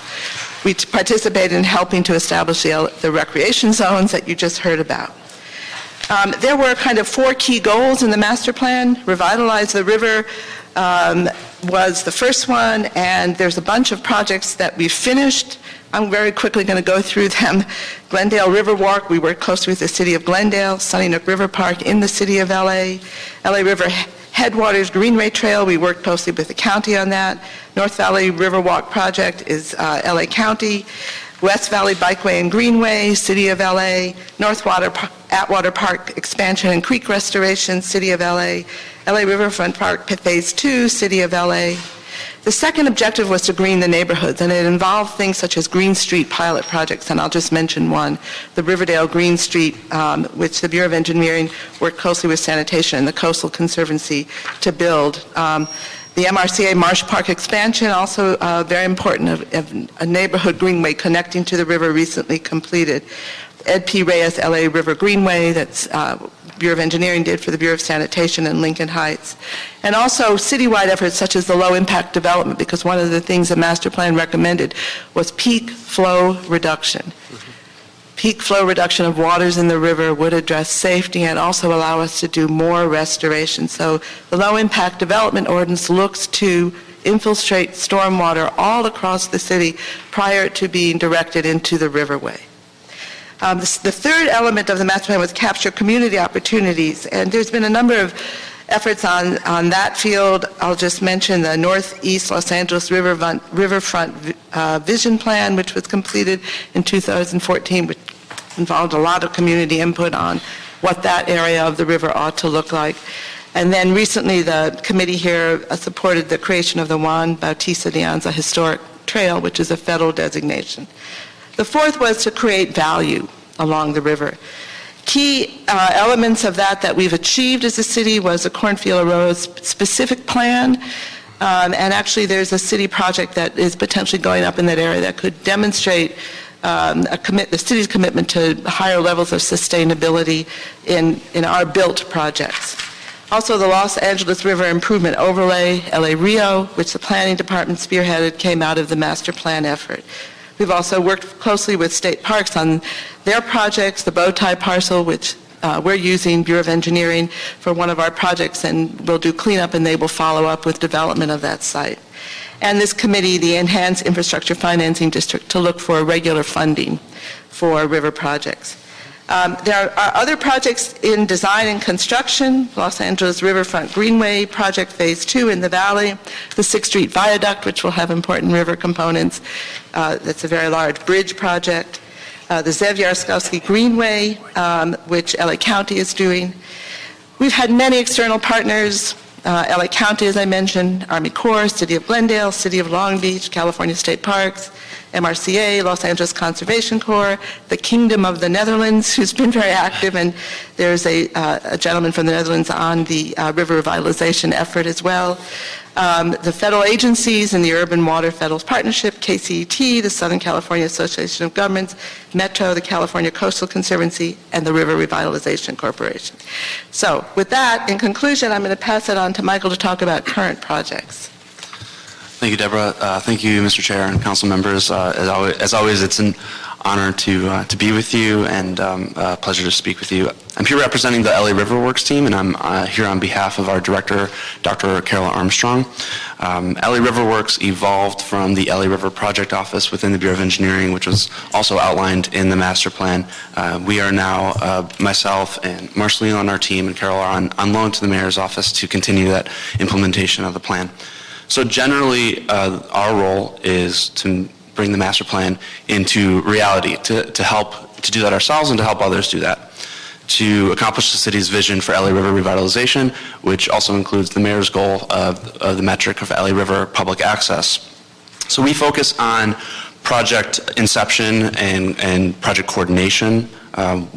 We participated in helping to establish the recreation zones that you just heard about. There were kind of 4 key goals in the master plan. Revitalize the river was the first one, and there's a bunch of projects that we've finished. I'm very quickly going to go through them. Glendale Riverwalk, we worked closely with the City of Glendale. Sunnyside River Park in the City of LA. LA River Headwaters Greenway Trail, we worked closely with the county on that. North Valley Riverwalk project is LA County. West Valley Bikeway and Greenway, City of LA. Atwater Park expansion and creek restoration, City of LA. LA Riverfront Park Phase 2, City of LA. The second objective was to green the neighborhoods, and it involved things such as Green Street pilot projects, and I'll just mention one, the Riverdale Green Street, which the Bureau of Engineering worked closely with Sanitation and the Coastal Conservancy to build. The MRCA Marsh Park expansion, also very important, of a neighborhood greenway connecting to the river, recently completed. Ed P. Reyes LA River Greenway, that's Bureau of Engineering did for the Bureau of Sanitation in Lincoln Heights. And also citywide efforts such as the low impact development, because one of the things the master plan recommended was peak flow reduction. Peak flow reduction of waters in the river would address safety and also allow us to do more restoration. So the low impact development ordinance looks to infiltrate stormwater all across the city prior to being directed into the riverway. The third element of the master plan was capture community opportunities, and there's been a number of efforts on that field. I'll just mention the Northeast Los Angeles Riverfront Vision Plan, which was completed in 2014, which involved a lot of community input on what that area of the river ought to look like. And then recently the committee here supported the creation of the Juan Bautista de Anza Historic Trail, which is a federal designation. The fourth was to create value along the river. Key elements of that we've achieved as a city was a Cornfield Road specific plan, and actually there's a city project that is potentially going up in that area that could demonstrate the city's commitment to higher levels of sustainability in our built projects. Also, the Los Angeles River Improvement Overlay, LA Rio, which the Planning Department spearheaded, came out of the master plan effort. We've also worked closely with state parks on their projects, the Bowtie parcel, which we're using Bureau of Engineering for one of our projects, and we'll do cleanup, and they will follow up with development of that site. And this committee, the Enhanced Infrastructure Financing District, to look for regular funding for river projects. There are other projects in design and construction: Los Angeles Riverfront Greenway Project Phase 2 in the Valley, the 6th Street Viaduct, which will have important river components. That's a very large bridge project. The Zev Yaroslavsky Greenway, which LA County is doing. We've had many external partners: LA County, as I mentioned, Army Corps, City of Glendale, City of Long Beach, California State Parks, MRCA, Los Angeles Conservation Corps, the Kingdom of the Netherlands, who's been very active, and there's a gentleman from the Netherlands on the river revitalization effort as well. The federal agencies and the Urban Water Federal Partnership, KCET, the Southern California Association of Governments, Metro, the California Coastal Conservancy, and the River Revitalization Corporation. So with that, in conclusion, I'm going to pass it on to Michael to talk about current projects. Thank you, Deborah. Thank you, Mr. Chair and council members. As always, it's an honor to be with you, and a pleasure to speak with you. I'm here representing the LA River Works team, and I'm here on behalf of our director, Dr. Carol Armstrong. LA River Works evolved from the LA River Project Office within the Bureau of Engineering, which was also outlined in the master plan. We are now, myself and Marceline on our team and Carol are on loan to the mayor's office to continue that implementation of the plan. So generally, our role is to bring the master plan into reality, to help to do that ourselves and to help others do that, to accomplish the city's vision for LA River revitalization, which also includes the mayor's goal of the metric of LA River public access. So we focus on project inception and project coordination.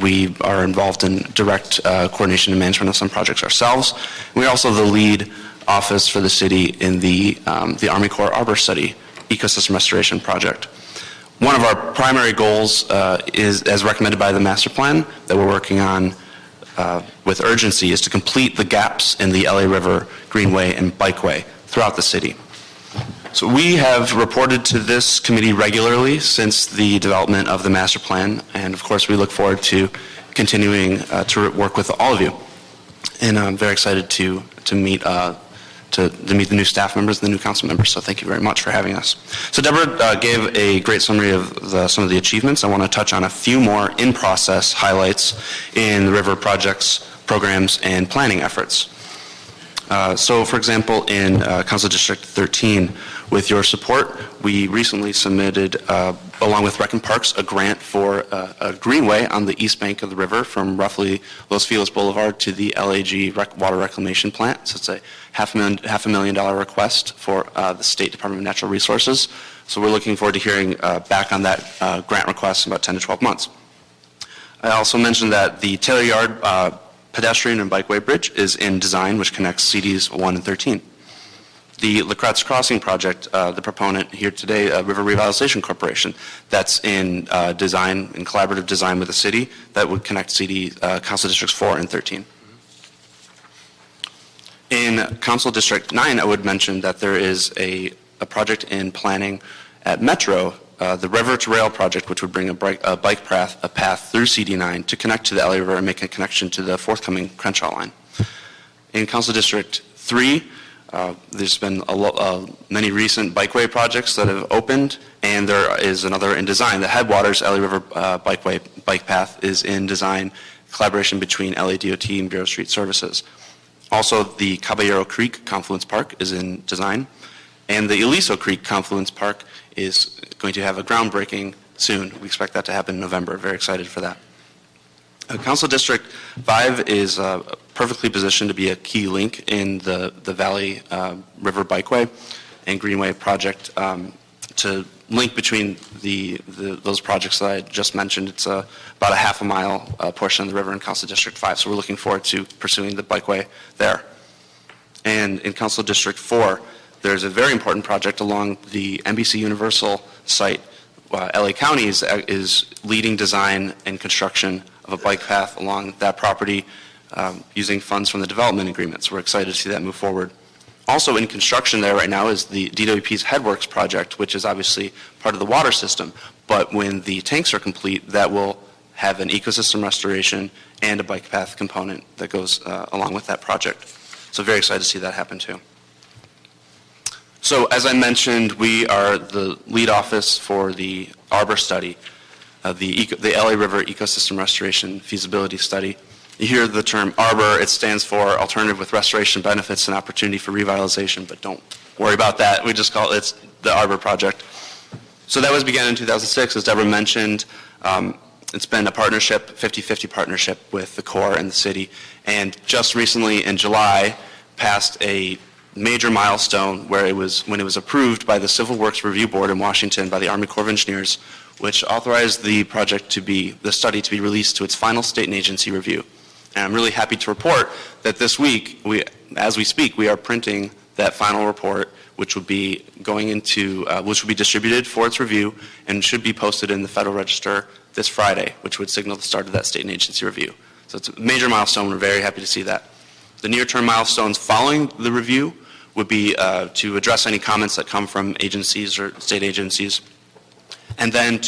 We are involved in direct coordination and management of some projects ourselves. We're also the lead office for the city in the Army Corps Arbor Study Ecosystem Restoration Project. One of our primary goals is, as recommended by the master plan that we're working on with urgency, is to complete the gaps in the LA River Greenway and Bikeway throughout the city. So we have reported to this committee regularly since the development of the master plan, and of course we look forward to continuing to work with all of you. And I'm very excited to meet the new staff members and the new council members, so thank you very much for having us. So Deborah gave a great summary of some of the achievements. I want to touch on a few more in-process highlights in the river projects, programs, and planning efforts. So for example, in Council District 13, with your support, we recently submitted, along with Rec and Parks, a grant for a greenway on the east bank of the river from roughly Los Feliz Boulevard to the LAG water reclamation plant. So it's a $500,000 request for the State Department of Natural Resources. So we're looking forward to hearing back on that grant request in about 10 to 12 months. I also mentioned that the Taylor Yard pedestrian and bikeway bridge is in design, which connects CDs 1 and 13. The La Kratz Crossing project, the proponent here today, River Revitalization Corporation, that's in design, in collaborative design with the city, that would connect CD Council Districts 4 and 13. In Council District 9, I would mention that there is a project in planning at Metro, the River to Rail project, which would bring a bike path through CD9 to connect to the LA River and make a connection to the forthcoming Crenshaw line. In Council District 3, there's been many recent bikeway projects that have opened, and there is another in design. The Headwaters LA River bike path is in design, collaboration between LA DOT and Bureau of Street Services. Also, the Caballero Creek Confluence Park is in design, and the Aliso Creek Confluence Park is going to have a groundbreaking soon. We expect that to happen in November. Very excited for that. Council District 5 is perfectly positioned to be a key link in the Valley River Bikeway and Greenway project to link between those projects that I just mentioned. It's about a half a mile portion of the river in Council District 5, so we're looking forward to pursuing the bikeway there. And in Council District 4, there's a very important project along the NBC Universal site. LA County is leading design and construction of a bike path along that property using funds from the development agreements. We're excited to see that move forward. Also in construction there right now is the DWP's Headworks project, which is obviously part of the water system. But when the tanks are complete, that will have an ecosystem restoration and a bike path component that goes along with that project. So very excited to see that happen too. So as I mentioned, we are the lead office for the Arbor study, the LA River Ecosystem Restoration Feasibility Study. You hear the term Arbor, it stands for Alternative with Restoration Benefits and Opportunity for Revitalization, but don't worry about that. We just call it the Arbor Project. So that was began in 2006, as Deborah mentioned. It's been a partnership, 50-50 partnership with the Corps and the city, and just recently in July passed a major milestone when it was approved by the Civil Works Review Board in Washington by the Army Corps of Engineers, which authorized the study to be released to its final state and agency review. And I'm really happy to report that this week, as we speak, we are printing that final report, which will be distributed for its review and should be posted in the Federal Register this Friday, which would signal the start of that state and agency review. So it's a major milestone. We're very happy to see that. The near-term milestones following the review would be to address any comments that come from agencies or state agencies, and then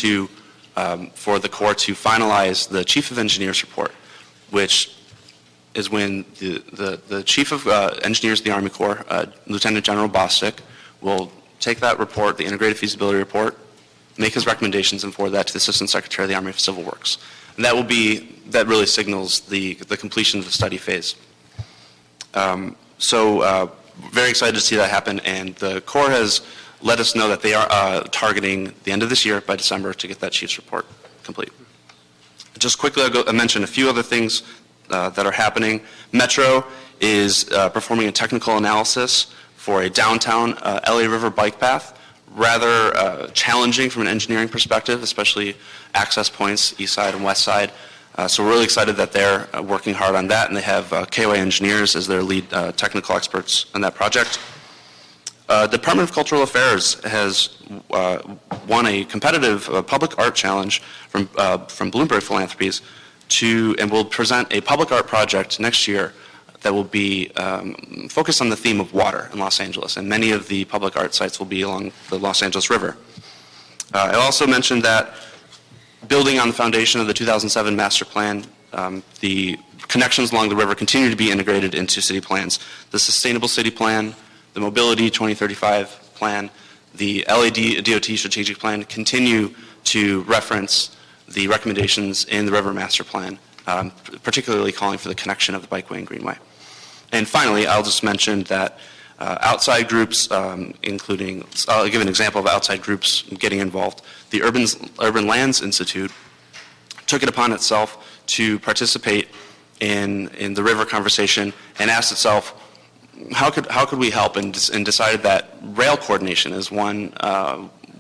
for the Corps to finalize the Chief of Engineers report, which is when the Chief of Engineers of the Army Corps, Lieutenant General Bostic, will take that report, the Integrated Feasibility Report, make his recommendations, and forward that to the Assistant Secretary of the Army of Civil Works. And that really signals the completion of the study phase. Very excited to see that happen, and the Corps has let us know that they are targeting the end of this year, by December, to get that Chief's report complete. Just quickly, I'll mention a few other things that are happening. Metro is performing a technical analysis for a downtown LA River bike path, rather challenging from an engineering perspective, especially access points, east side and west side. So we're really excited that they're working hard on that, and they have KOA Engineers as their lead technical experts on that project. Department of Cultural Affairs has won a competitive public art challenge from Bloomberg Philanthropies and will present a public art project next year that will be focused on the theme of water in Los Angeles, and many of the public art sites will be along the Los Angeles River. I also mentioned that building on the foundation of the 2007 master plan, the connections along the river continue to be integrated into city plans. The Sustainable City Plan, the Mobility 2035 Plan, the LA DOT Strategic Plan continue to reference the recommendations in the River Master Plan, particularly calling for the connection of the bikeway and greenway. And finally, I'll just mention that outside groups, including, I'll give an example of outside groups getting involved. The Urban Lands Institute took it upon itself to participate in the river conversation and asked itself, how could we help, and decided that rail coordination is one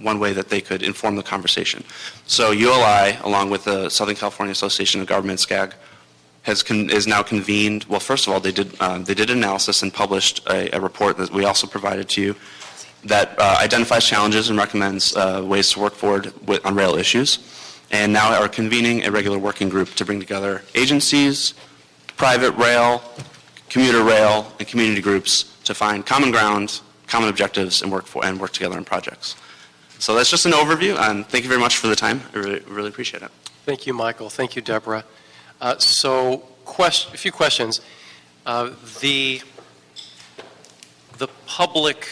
way that they could inform the conversation. So ULI, along with the Southern California Association of Governments, SCAG, is now convened. Well, first of all, they did analysis and published a report that we also provided to you that identifies challenges and recommends ways to work forward on rail issues, and now are convening a regular working group to bring together agencies, private rail, commuter rail, and community groups to find common ground, common objectives, and work together on projects. So that's just an overview, and thank you very much for the time. I really appreciate it. Thank you, Michael. Thank you, Deborah. So a few questions. The public,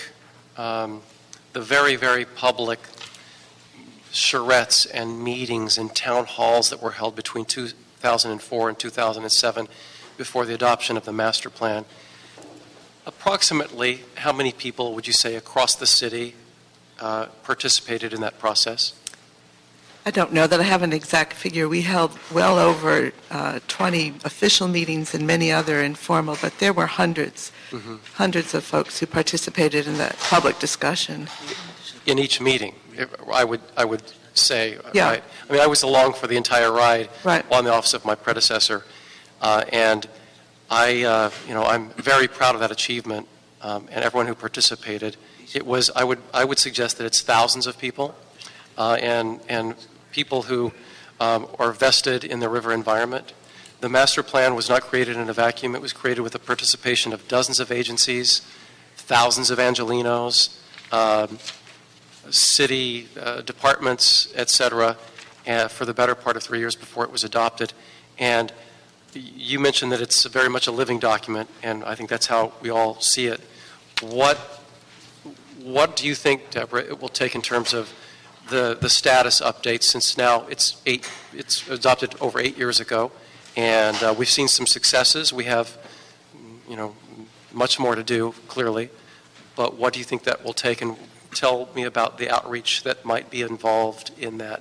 the very, very public charrettes and meetings and town halls that were held between 2004 and 2007 before the adoption of the master plan, approximately how many people would you say across the city participated in that process? I don't know that I have an exact figure. We held well over 20 official meetings and many other informal, but there were hundreds of folks who participated in that public discussion. In each meeting, I would say. Yeah. Right? I mean, I was along for the entire ride Right. while in the office of my predecessor, and I'm very proud of that achievement, and everyone who participated. It was, I would suggest that it's thousands of people, and people who are vested in the river environment. The master plan was not created in a vacuum. It was created with the participation of dozens of agencies, thousands of Angelenos, city departments, et cetera, for the better part of 3 years before it was adopted. And you mentioned that it's very much a living document, and I think that's how we all see it. What do you think, Deborah, it will take in terms of the status updates, since now it's adopted over 8 years ago, and we've seen some successes. We have, much more to do, clearly. But what do you think that will take? And tell me about the outreach that might be involved in that.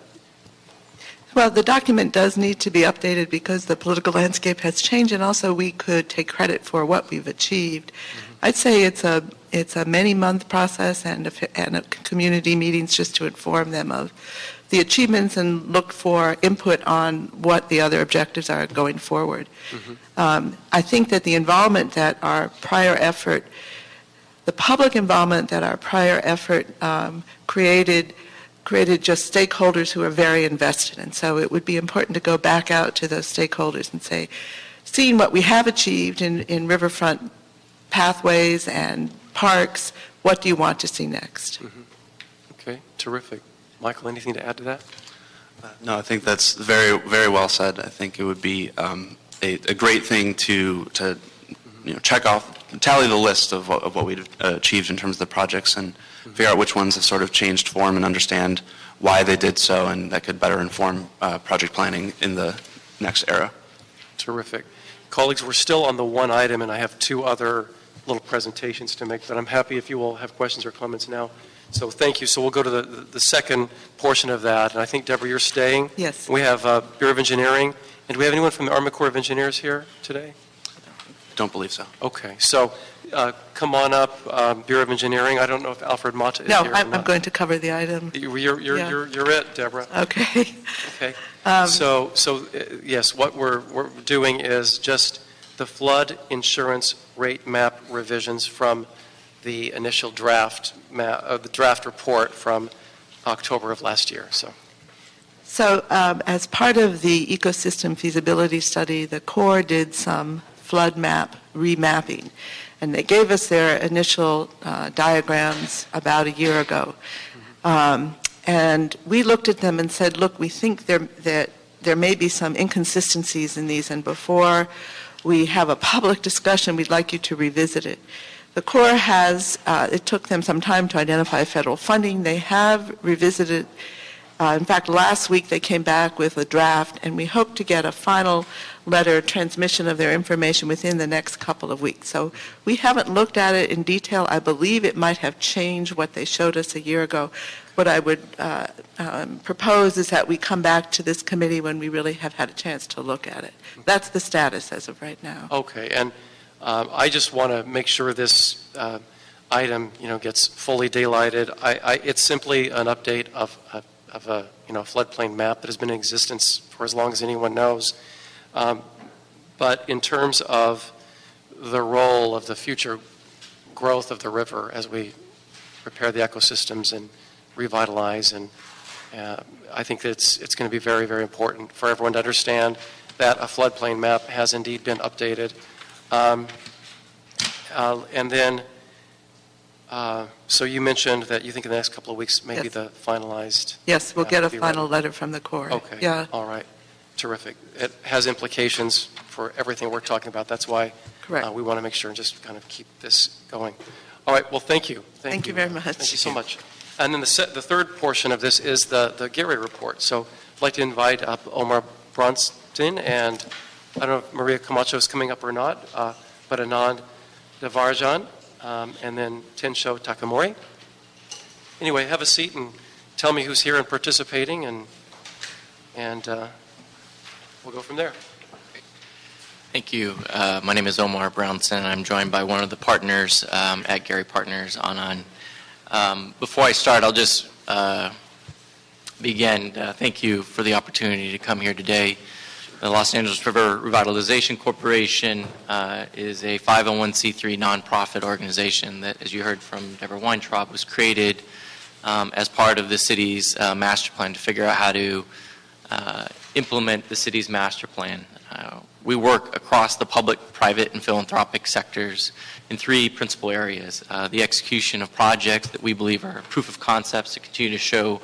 Well, the document does need to be updated because the political landscape has changed, and also we could take credit for what we've achieved. I'd say it's a many-month process and a community meetings just to inform them of the achievements and look for input on what the other objectives are going forward. I think that the involvement that our prior effort, the public involvement that our prior effort created just stakeholders who are very invested. And so it would be important to go back out to those stakeholders and say, seeing what we have achieved in riverfront pathways and parks, what do you want to see next? Okay, terrific. Michael, anything to add to that? No, I think that's very, very well said. I think it would be a great thing to check off, tally the list of what we've achieved in terms of the projects and figure out which ones have sort of changed form and understand why they did so, and that could better inform project planning in the next era. Terrific. Colleagues, we're still on the one item, and I have two other little presentations to make, but I'm happy if you all have questions or comments now. So thank you. So we'll go to the second portion of that, and I think, Deborah, you're staying. Yes. We have Bureau of Engineering, and do we have anyone from the Army Corps of Engineers here today? Don't believe so. Okay, so come on up, Bureau of Engineering. I don't know if Alfred Mata is No, here. I'm going to cover the item. You're it, Deborah. Okay. Okay. Yes, what we're doing is just the flood insurance rate map revisions from the initial draft the draft report from October of last year. So as part of the ecosystem feasibility study, the Corps did some flood map remapping, and they gave us their initial diagrams about a year ago. And we looked at them and said, look, we think that there may be some inconsistencies in these, and before we have a public discussion, we'd like you to revisit it. The Corps has, it took them some time to identify federal funding. They have revisited. In fact, last week they came back with a draft, and we hope to get a final letter transmission of their information within the next couple of weeks. So we haven't looked at it in detail. I believe it might have changed what they showed us a year ago. What I would propose is that we come back to this committee when we really have had a chance to look at it. That's the status as of right now. Okay, and I just want to make sure this item, gets fully daylighted. It's simply an update of a floodplain map that has been in existence for as long as anyone knows. But in terms of the role of the future growth of the river as we repair the ecosystems and revitalize, and I think that it's going to be very, very important for everyone to understand that a floodplain map has indeed been updated. And then, so you mentioned that you think in the next couple of weeks maybe Yes. the finalized. Yes, we'll get a be final ready. letter from the Corps. Okay. Yeah, All right. Terrific. It has implications for everything we're talking about. That's why correct. we want to make sure and just kind of keep this going. All right. Well, thank you. Thank you very much. Thank you so much. And then the third portion of this is the Gary report. So I'd like to invite up Omar Bronston, and I don't know if Maria Camacho is coming up or not, but Anand Devarjan, and then Tensho Takamori. Anyway, have a seat and tell me who's here and participating, and we'll go from there. Thank you. My name is Omar Brownson. I'm joined by one of the partners at Gary Partners, Anand. Before I start, I'll just begin. Thank you for the opportunity to come here today. The Los Angeles River Revitalization Corporation is a 501c3 nonprofit organization that, as you heard from Deborah Weintraub, was created as part of the city's master plan to figure out how to implement the city's master plan. we work across the public, private, and philanthropic sectors in three principal areas. The execution of projects that we believe are proof of concepts to continue to show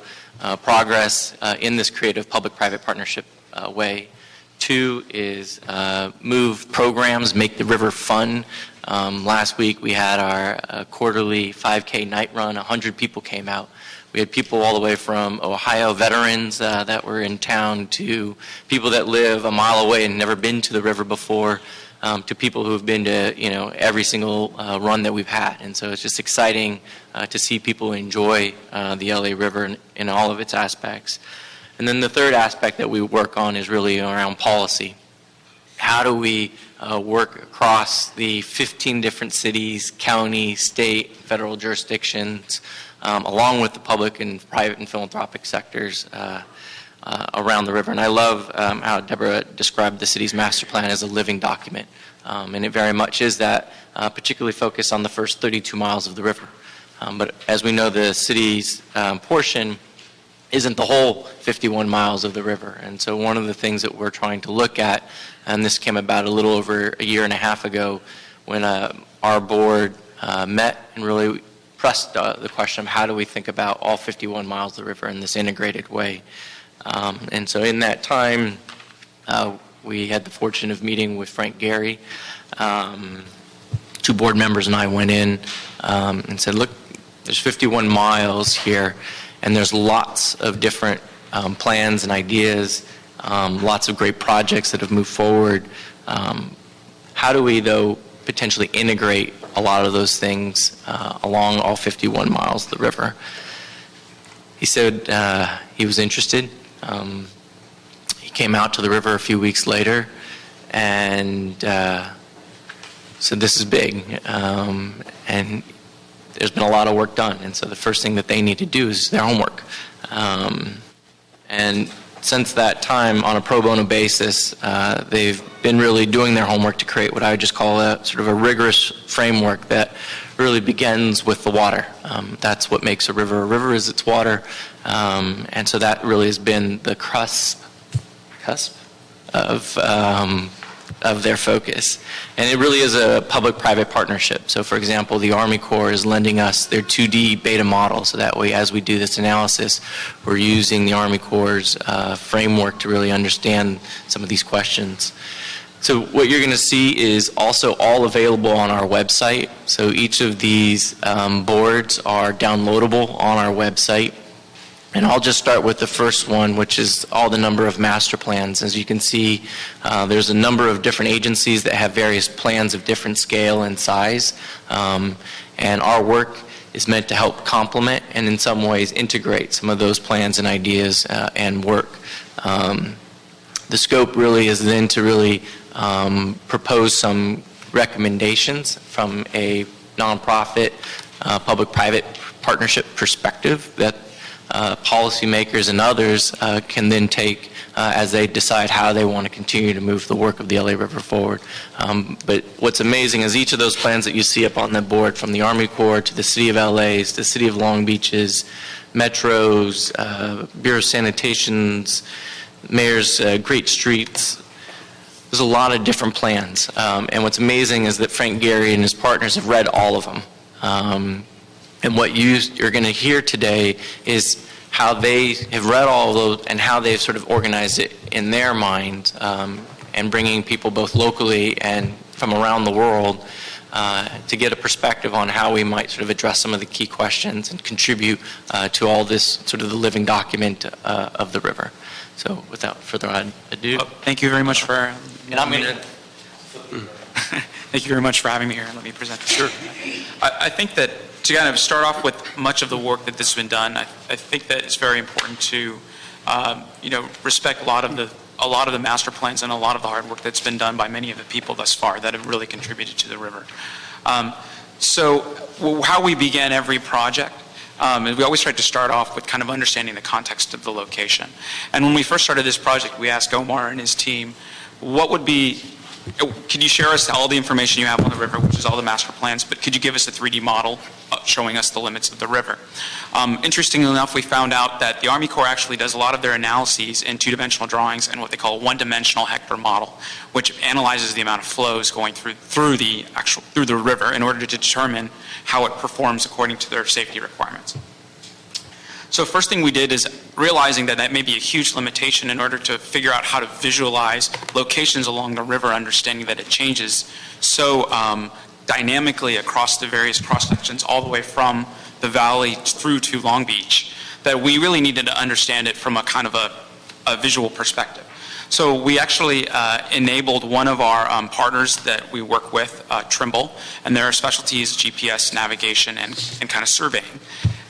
progress in this creative public-private partnership way. Two is move programs, make the river fun. Last week we had our quarterly 5K night run. 100 people came out. We had people all the way from Ohio veterans that were in town to people that live a mile away and never been to the river before, to people who have been to every single run that we've had. And so it's just exciting to see people enjoy the LA River in all of its aspects. And then the third aspect that we work on is really around policy. How do we work across the 15 different cities, county, state, federal jurisdictions, along with the public and private and philanthropic sectors around the river? And I love how Deborah described the city's master plan as a living document. And it very much is that, particularly focused on the first 32 miles of the river. But as we know, the city's portion isn't the whole 51 miles of the river. And so one of the things that we're trying to look at, and this came about a little over a year and a half ago when our board met and really pressed the question of how do we think about all 51 miles of the river in this integrated way. And so in that time, we had the fortune of meeting with Frank Gehry. Two board members and I went in and said, look, there's 51 miles here, and there's lots of different plans and ideas, lots of great projects that have moved forward. How do we, though, potentially integrate a lot of those things along all 51 miles of the river? He said he was interested. He came out to the river a few weeks later and said, this is big. And there's been a lot of work done. And so the first thing that they need to do is their homework. And since that time, on a pro bono basis, they've been really doing their homework to create what I would just call a sort of a rigorous framework that really begins with the water. That's what makes a river. A river is its water. And so that really has been the cusp of their focus. And it really is a public-private partnership. So for example, the Army Corps is lending us their 2D beta model, so that way as we do this analysis, we're using the Army Corps' framework to really understand some of these questions. So what you're going to see is also all available on our website. So each of these boards are downloadable on our website. And I'll just start with the first one, which is all the number of master plans. As you can see, there's a number of different agencies that have various plans of different scale and size. And our work is meant to help complement and in some ways integrate some of those plans and ideas and work. The scope really is then to really propose some recommendations from a nonprofit public-private partnership perspective that policymakers and others can then take as they decide how they want to continue to move the work of the LA River forward. But what's amazing is each of those plans that you see up on the board, from the Army Corps to the City of LA's, the City of Long Beach's, Metros, Bureau of Sanitation's, Mayor's Great Streets, there's a lot of different plans. And what's amazing is that Frank Gehry and his partners have read all of them. And what you're going to hear today is how they have read all of those and how they've sort of organized it in their mind, and bringing people both locally and from around the world to get a perspective on how we might sort of address some of the key questions and contribute to all this sort of the living document of the river. So without further ado. Thank you very much for... And I'm going to... Thank you very much for having me here. Let me present this. Sure. I think that to kind of start off with much of the work that has been done, I think that it's very important to, respect a lot of the master plans and a lot of the hard work that's been done by many of the people thus far that have really contributed to the river. How we began every project, we always tried to start off with kind of understanding the context of the location. And when we first started this project, we asked Omar and his team, could you share us all the information you have on the river, which is all the master plans, but could you give us a 3D model showing us the limits of the river. Interestingly enough, we found out that the Army Corps actually does a lot of their analyses in two-dimensional drawings and what they call a one-dimensional Hector model, which analyzes the amount of flows going through the river in order to determine how it performs according to their safety requirements. So first thing we did is realizing that that may be a huge limitation in order to figure out how to visualize locations along the river, understanding that it changes so dynamically across the various cross sections all the way from the valley through to Long Beach, that we really needed to understand it from a kind of a visual perspective. So we actually enabled one of our partners that we work with, Trimble, and their specialty is GPS navigation and kind of surveying.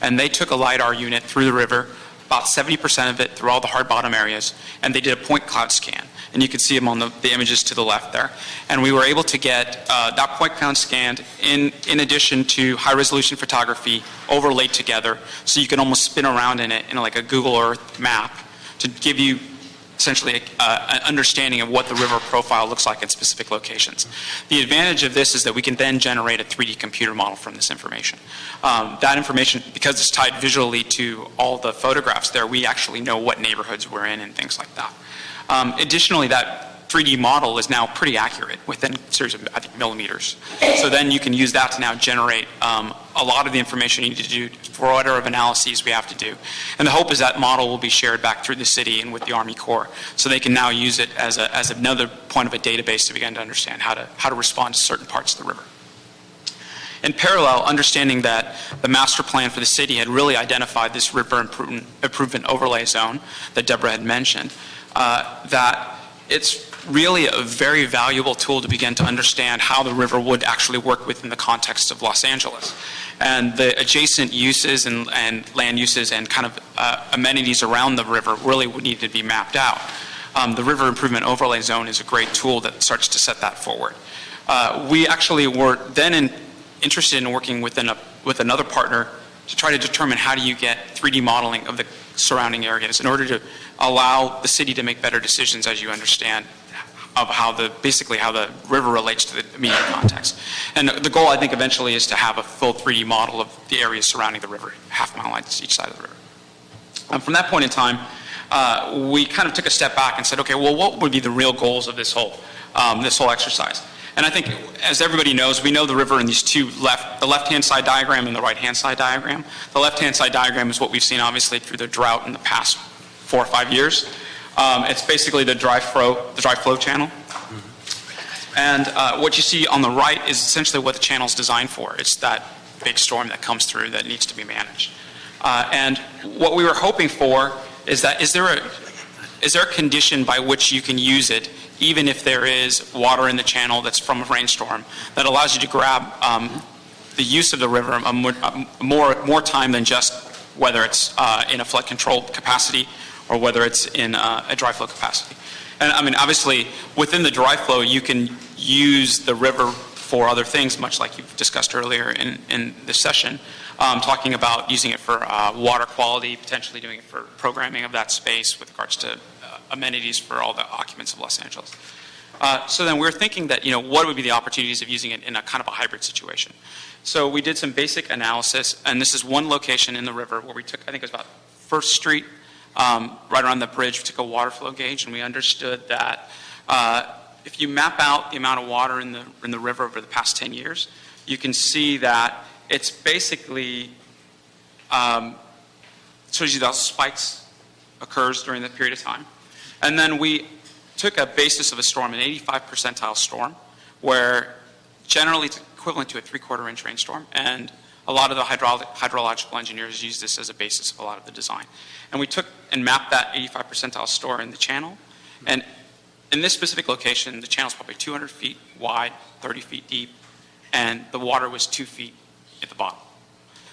And they took a LiDAR unit through the river, about 70% of it through all the hard bottom areas, and they did a point cloud scan. And you can see them on the images to the left there. And we were able to get that point cloud scanned in addition to high resolution photography overlaid together, so you can almost spin around in it in like a Google Earth map to give you essentially an understanding of what the river profile looks like in specific locations. The advantage of this is that we can then generate a 3D computer model from this information. That information, because it's tied visually to all the photographs there, we actually know what neighborhoods we're in and things like that. Additionally, that 3D model is now pretty accurate within a series of, I think, millimeters. So then you can use that to now generate a lot of the information you need to do for order of analyses we have to do. And the hope is that model will be shared back through the city and with the Army Corps, so they can now use it as another point of a database to begin to understand how to respond to certain parts of the river. In parallel, understanding that the master plan for the city had really identified this river improvement overlay zone that Deborah had mentioned, that it's really a very valuable tool to begin to understand how the river would actually work within the context of Los Angeles. And the adjacent uses and land uses and kind of amenities around the river really would need to be mapped out. The River Improvement Overlay Zone is a great tool that starts to set that forward. We actually were then interested in working with another partner to try to determine how do you get 3D modeling of the surrounding areas in order to allow the city to make better decisions, as you understand, of basically how the river relates to the immediate context. And the goal, I think, eventually is to have a full 3D model of the areas surrounding the river, half-mile lines each side of the river. From that point in time, we kind of took a step back and said, okay, well, what would be the real goals of this whole exercise? And I think, as everybody knows, we know the river in these the left-hand side diagram and the right-hand side diagram. The left-hand side diagram is what we've seen, obviously, through the drought in the past 4 or 5 years. It's basically the dry flow channel. And what you see on the right is essentially what the channel is designed for. It's that big storm that comes through that needs to be managed. And what we were hoping for is that is there a condition by which you can use it, even if there is water in the channel that's from a rainstorm, that allows you to grab the use of the river more time than just whether it's in a flood control capacity or whether it's in a dry flow capacity. And I mean, obviously, within the dry flow, you can use the river for other things, much like you've discussed earlier in this session, talking about using it for water quality, potentially doing it for programming of that space with regards to amenities for all the occupants of Los Angeles. So then we're thinking that, what would be the opportunities of using it in a kind of a hybrid situation? So we did some basic analysis, and this is one location in the river where we took, I think it was about First Street, right around the bridge. We took a water flow gauge, and we understood that if you map out the amount of water in the river over the past 10 years, you can see that it's basically shows you those spikes occurs during that period of time. And then we took a basis of a storm, an 85 percentile storm, where generally it's equivalent to a 3/4 inch rainstorm, and a lot of the hydrological engineers use this as a basis of a lot of the design. And we took and mapped that 85 percentile storm in the channel, and in this specific location, the channel is probably 200 feet wide, 30 feet deep, and the water was 2 feet at the bottom.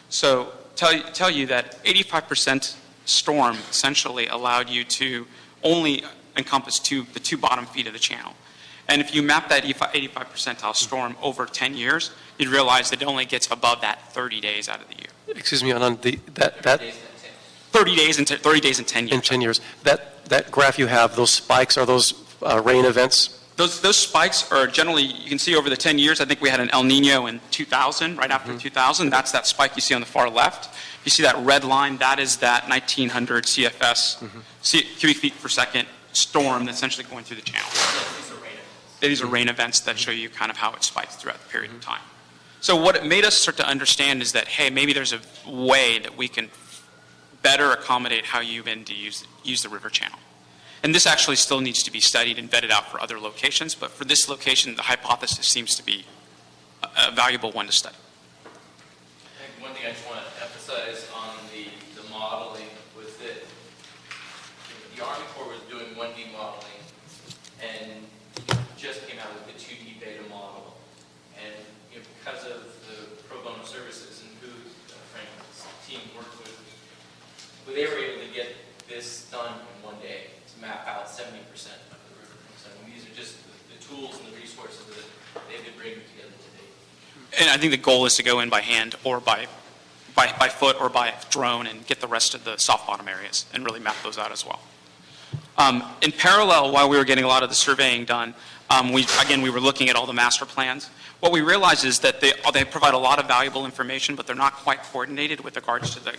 So tell you that 85% storm essentially allowed you to only encompass the two bottom feet of the channel. And if you map that 85 percentile storm over 10 years, you'd realize that it only gets above that 30 days out of the year. Excuse me, Anand, that 30 days and 30 days in 10 years. In 10 years. That graph you have, those spikes, are those rain events? those spikes are generally, you can see over the 10 years, I think we had an El Nino in 2000, right after 2000. That's that spike you see on the far left. You see that red line, that is that 1900 CFS, cubic feet per second storm that's essentially going through the channel. These are rain events that show you kind of how it spikes throughout the period of time. So what it made us start to understand is that, hey, maybe there's a way that we can better accommodate how you begin to use the river channel. And this actually still needs to be studied and vetted out for other locations, but for this location, the hypothesis seems to be a valuable one to study. I think one thing I just want to emphasize on the modeling was that the Army Corps was doing 1D modeling and just came out with the 2D beta model. And because of the pro bono services and who Frank's team worked with, they were able to get this done in 1 day to map out 70% of the river. So these are just the tools and the resources that they've been bringing together today. And I think the goal is to go in by hand or by foot or by drone and get the rest of the soft bottom areas and really map those out as well. In parallel, while we were getting a lot of the surveying done, we were looking at all the master plans. What we realized is that they provide a lot of valuable information, but they're not quite coordinated with regards to the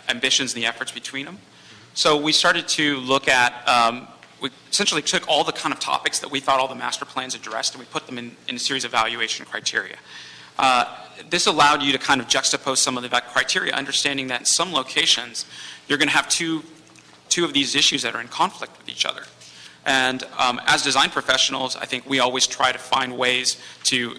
ambitions and the efforts between them. So we started to look at, we essentially took all the kind of topics that we thought all the master plans addressed, and we put them in a series of evaluation criteria. This allowed you to kind of juxtapose some of the criteria, understanding that in some locations, you're going to have two of these issues that are in conflict with each other. And as design professionals, I think we always try to find ways to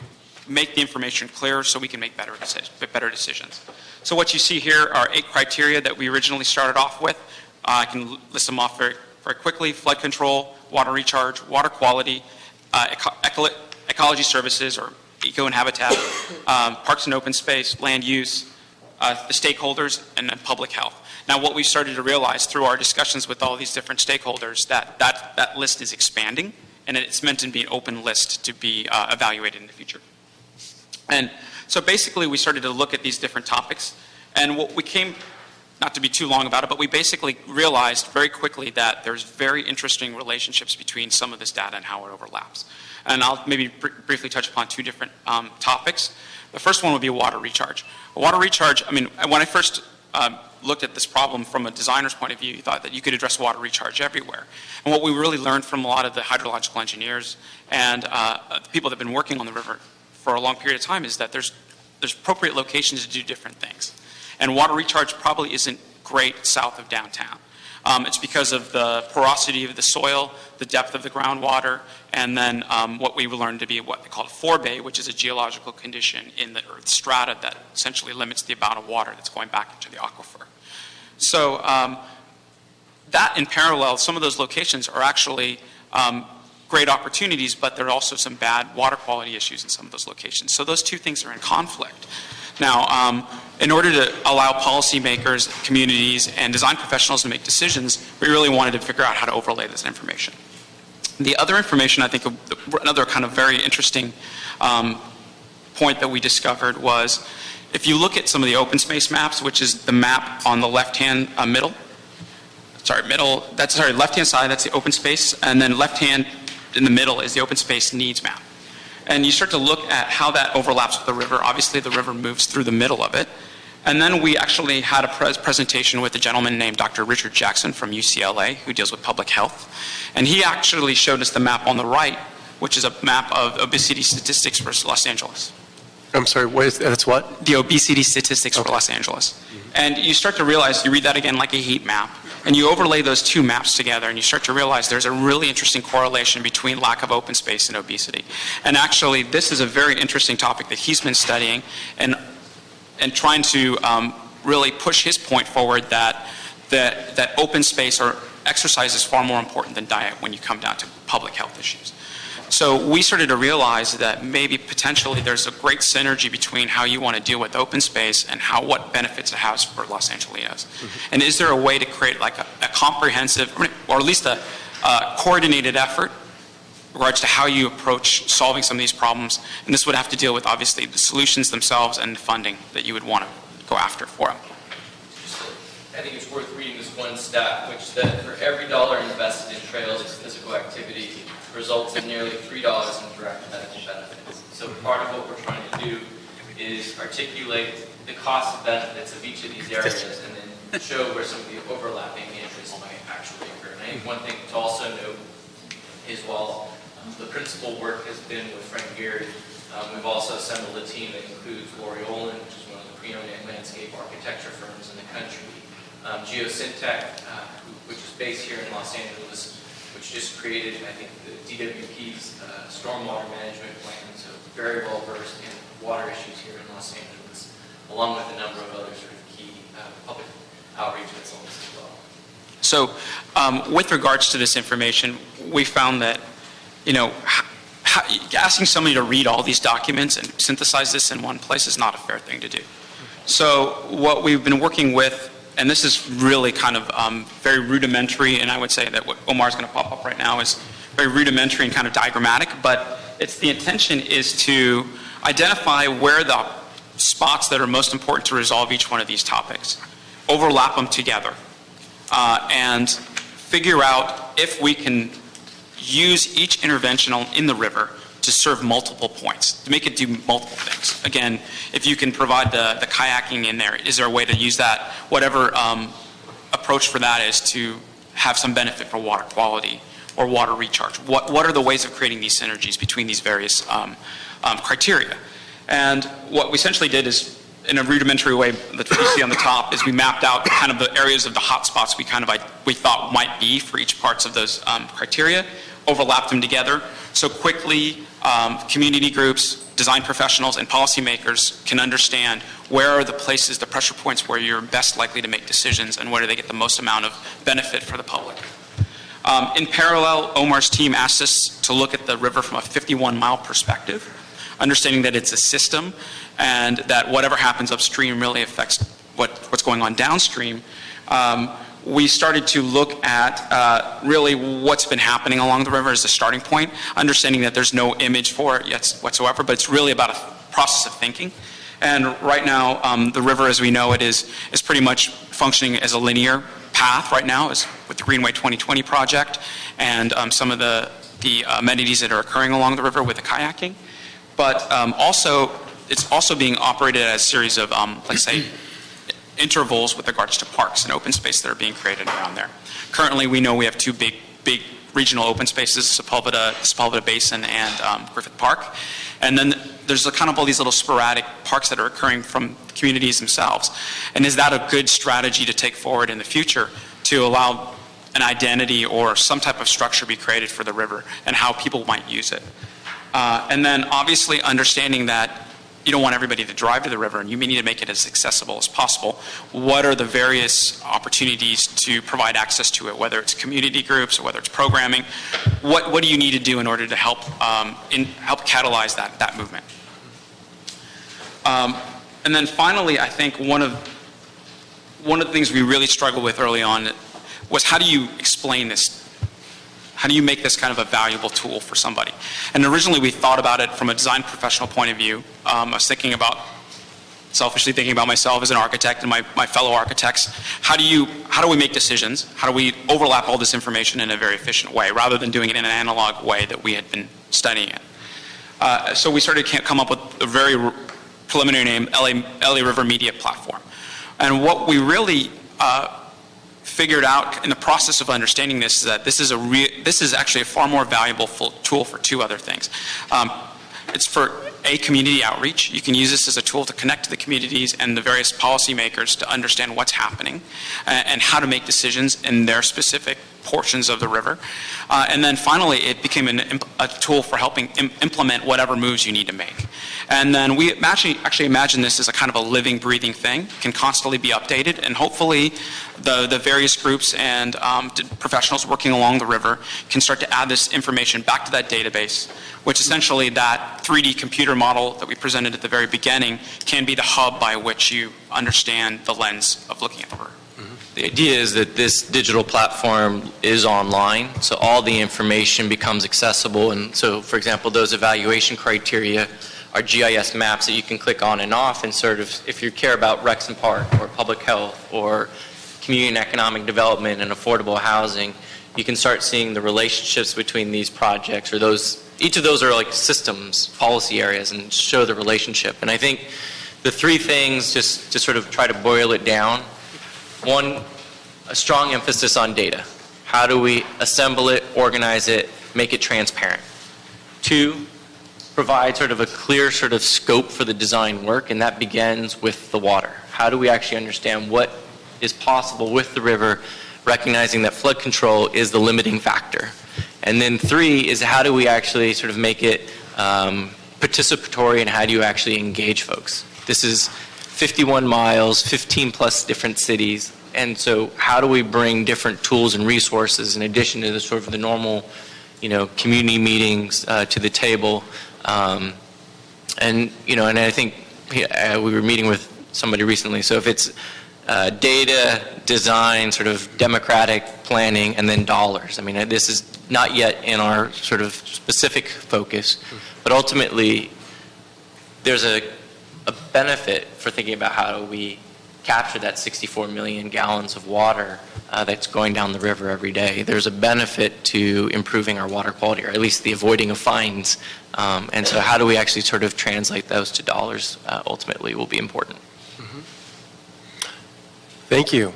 make the information clearer so we can make better decisions. So what you see here are 8 criteria that we originally started off with. I can list them off very, very quickly. Flood control, water recharge, water quality, ecology services or eco and habitat, parks and open space, land use, the stakeholders, and then public health. Now, what we've started to realize through our discussions with all these different stakeholders, that list is expanding, and it's meant to be an open list to be evaluated in the future. And so basically, we started to look at these different topics, and what we came, not to be too long about it, but we basically realized very quickly that there's very interesting relationships between some of this data and how it overlaps. And I'll maybe briefly touch upon 2 different topics. The first one would be water recharge. Water recharge, I mean, when I first looked at this problem from a designer's point of view, you thought that you could address water recharge everywhere. And what we really learned from a lot of the hydrological engineers and the people that have been working on the river for a long period of time is that there's appropriate locations to do different things. And water recharge probably isn't great south of downtown. It's because of the porosity of the soil, the depth of the groundwater, and then what we learned to be what they call a forebay, which is a geological condition in the Earth's strata that essentially limits the amount of water that's going back into the aquifer. So that in parallel, some of those locations are actually great opportunities, but there are also some bad water quality issues in some of those locations. So those 2 things are in conflict. Now, in order to allow policymakers, communities, and design professionals to make decisions, we really wanted to figure out how to overlay this information. The other information, I think, another kind of very interesting point that we discovered was if you look at some of the open space maps, which is the map on the left-hand left-hand side, that's the open space, and then left-hand in the middle is the open space needs map. And you start to look at how that overlaps with the river. Obviously, the river moves through the middle of it. And then we actually had a presentation with a gentleman named Dr. Richard Jackson from UCLA, who deals with public health. And he actually showed us the map on the right, which is a map of obesity statistics for Los Angeles. I'm sorry, that's what? The obesity statistics for Los Angeles. And you start to realize, you read that again like a heat map, and you overlay those 2 maps together, and you start to realize there's a really interesting correlation between lack of open space and obesity. And actually, this is a very interesting topic that he's been studying and trying to really push his point forward that open space or exercise is far more important than diet when you come down to public health issues. So we started to realize that maybe potentially there's a great synergy between how you want to deal with open space and what benefits it has for Los Angelinos. And is there a way to create like a comprehensive, or at least a coordinated effort in regards to how you approach solving some of these problems? And this would have to deal with obviously the solutions themselves and the funding that you would want to go after for them. I think it's worth reading this one stat, which is that for every dollar invested in trails and physical activity, results in nearly $3 in direct medical benefits. So part of what we're trying to do is articulate the cost and benefits of each of these areas and then show where some of the overlapping interests might actually occur. And I think one thing to also note is while the principal work has been with Frank Gehry, we've also assembled a team that includes Lori Olin, which is one of the preeminent landscape architecture firms in the country, Geosyntec, which is based here in Los Angeles, which just created, I think, the DWP's stormwater management plan, so very well versed in water issues here in Los Angeles, along with a number of other sort of key public outreach consultants as well. So with regards to this information, we found that, you know, asking somebody to read all these documents and synthesize this in one place is not a fair thing to do. So what we've been working with, and this is really kind of very rudimentary, and I would say that what Omar's going to pop up right now is very rudimentary and kind of diagrammatic, but the intention is to identify where the spots that are most important to resolve each one of these topics, overlap them together, and figure out if we can use each intervention in the river to serve multiple points, to make it do multiple things. Again, if you can provide the kayaking in there, is there a way to use that, whatever approach for that is, to have some benefit for water quality or water recharge? What are the ways of creating these synergies between these various criteria? And what we essentially did is, in a rudimentary way that you see on the top, is we mapped out kind of the areas of the hot spots we thought might be for each parts of those criteria, overlapped them together, so quickly community groups, design professionals, and policymakers can understand where are the places, the pressure points where you're best likely to make decisions and where do they get the most amount of benefit for the public. In parallel, Omar's team asked us to look at the river from a 51-mile perspective, understanding that it's a system and that whatever happens upstream really affects what's going on downstream. We started to look at really what's been happening along the river as a starting point, understanding that there's no image for it yet whatsoever, but it's really about a process of thinking. And right now, the river as we know it is pretty much functioning as a linear path right now, is with the Greenway 2020 project and some of the amenities that are occurring along the river with the kayaking. But it's also being operated as a series of, let's say, intervals with regards to parks and open space that are being created around there. Currently, we know we have two big regional open spaces, Sepulveda Basin and Griffith Park. And then there's kind of all these little sporadic parks that are occurring from communities themselves. And is that a good strategy to take forward in the future to allow an identity or some type of structure be created for the river and how people might use it? And then obviously understanding that you don't want everybody to drive to the river and you need to make it as accessible as possible. What are the various opportunities to provide access to it, whether it's community groups or whether it's programming? What do you need to do in order to help catalyze that movement? And then finally, I think one of the things we really struggled with early on was how do you explain this? How do you make this kind of a valuable tool for somebody? And originally we thought about it from a design professional point of view. I was selfishly thinking about myself as an architect and my fellow architects. How do we make decisions? How do we overlap all this information in a very efficient way rather than doing it in an analog way that we had been studying it? So we started to come up with a very preliminary name, LA River Media Platform. And what we really figured out in the process of understanding this is that this is actually a far more valuable tool for two other things. It's for community outreach. You can use this as a tool to connect to the communities and the various policymakers to understand what's happening and how to make decisions in their specific portions of the river. And then finally, it became a tool for helping implement whatever moves you need to make. And then we actually imagine this as a kind of a living, breathing thing, can constantly be updated, and hopefully the various groups and professionals working along the river can start to add this information back to that database, which essentially that 3D computer model that we presented at the very beginning can be the hub by which you understand the lens of looking at the river. The idea is that this digital platform is online, so all the information becomes accessible. And so, for example, those evaluation criteria are GIS maps that you can click on and off, and sort of, if you care about Rexon Park or public health or community and economic development and affordable housing, you can start seeing the relationships between these projects, or each of those are like systems, policy areas, and show the relationship. And I think the three things, just to sort of try to boil it down: one, a strong emphasis on data. How do we assemble it, organize it, make it transparent? Two, provide sort of a clear sort of scope for the design work, and that begins with the water. How do we actually understand what is possible with the river, recognizing that flood control is the limiting factor? And then three is, how do we actually sort of make it participatory, and how do you actually engage folks? This is 51 miles, 15 plus different cities, and so how do we bring different tools and resources in addition to the sort of the normal, community meetings to the table? And I think we were meeting with somebody recently, so if it's data, design, sort of democratic planning, and then dollars. I mean, this is not yet in our sort of specific focus, but ultimately there's a benefit for thinking about how do we capture that 64 million gallons of water that's going down the river every day. There's a benefit to improving our water quality, or at least the avoiding of fines. And so how do we actually sort of translate those to dollars ultimately will be important. Thank you.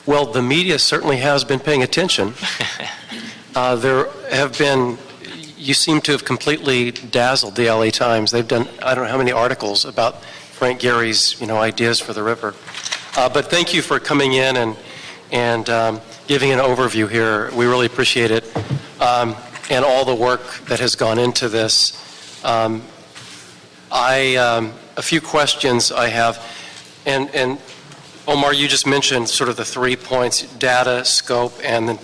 Well, the media certainly has been paying attention. There have been, you seem to have completely dazzled the LA Times. They've done, I don't know how many articles about Frank Gehry's, ideas for the river. But thank you for coming in and giving an overview here. We really appreciate it. And all the work that has gone into this. A few questions I have, and Omar, you just mentioned sort of the 3 points: data, scope, and then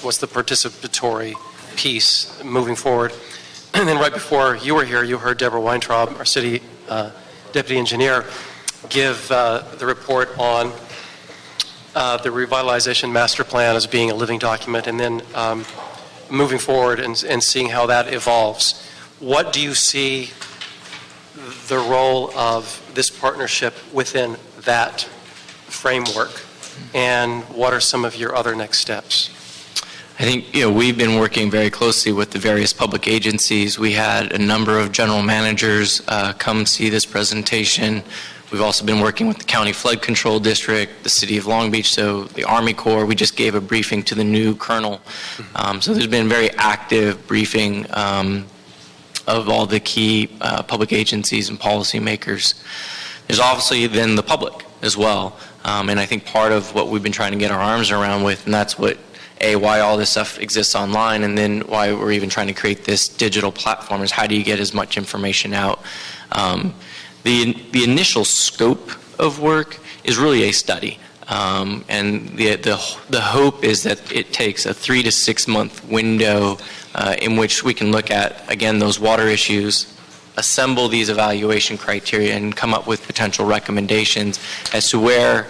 what's the participatory piece moving forward. And then right before you were here, you heard Deborah Weintraub, our city deputy engineer, give the report on the revitalization master plan as being a living document, and then moving forward and seeing how that evolves. What do you see the role of this partnership within that framework, and what are some of your other next steps? I think we've been working very closely with the various public agencies. We had a number of general managers come see this presentation. We've also been working with the County Flood Control District, the City of Long Beach, so the Army Corps. We just gave a briefing to the new colonel. So there's been very active briefing of all the key public agencies and policymakers. There's obviously then the public as well. And I think part of what we've been trying to get our arms around with, and that's why all this stuff exists online, and then why we're even trying to create this digital platform, is how do you get as much information out? The initial scope of work is really a study. And the hope is that it takes a 3 to 6 month window in which we can look at, again, those water issues, assemble these evaluation criteria, and come up with potential recommendations as to where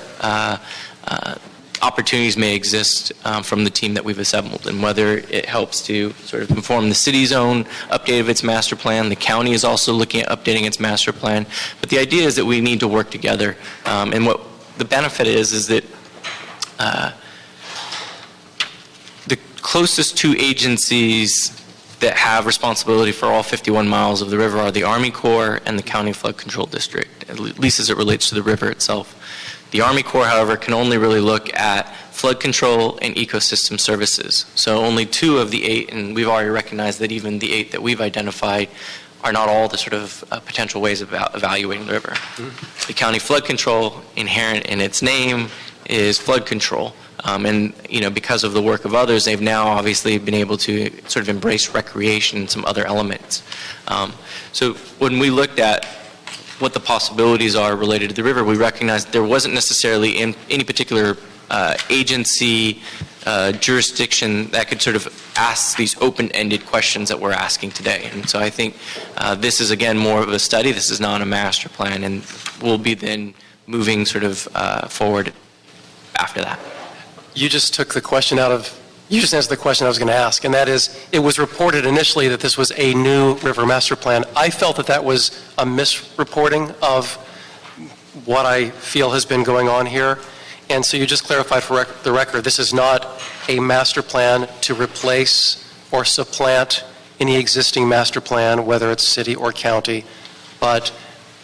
opportunities may exist from the team that we've assembled, and whether it helps to sort of inform the city's own update of its master plan. The county is also looking at updating its master plan. But the idea is that we need to work together. And what the benefit is that the closest two agencies that have responsibility for all 51 miles of the river are the Army Corps and the County Flood Control District, at least as it relates to the river itself. The Army Corps, however, can only really look at flood control and ecosystem services. So only 2 of the 8, and we've already recognized that even the 8 that we've identified are not all the sort of potential ways of evaluating the river. The County Flood Control, inherent in its name, is flood control. And because of the work of others, they've now obviously been able to sort of embrace recreation and some other elements. So when we looked at what the possibilities are related to the river, we recognized there wasn't necessarily in any particular agency, jurisdiction that could sort of ask these open-ended questions that we're asking today. And so I think this is, again, more of a study. This is not a master plan, and we'll be then moving sort of forward after that. You just took the question you just answered the question I was going to ask, and that is, it was reported initially that this was a new river master plan. I felt that that was a misreporting of what I feel has been going on here, And so you just clarified for the record, this is not a master plan to replace or supplant any existing master plan, whether it's city or county. But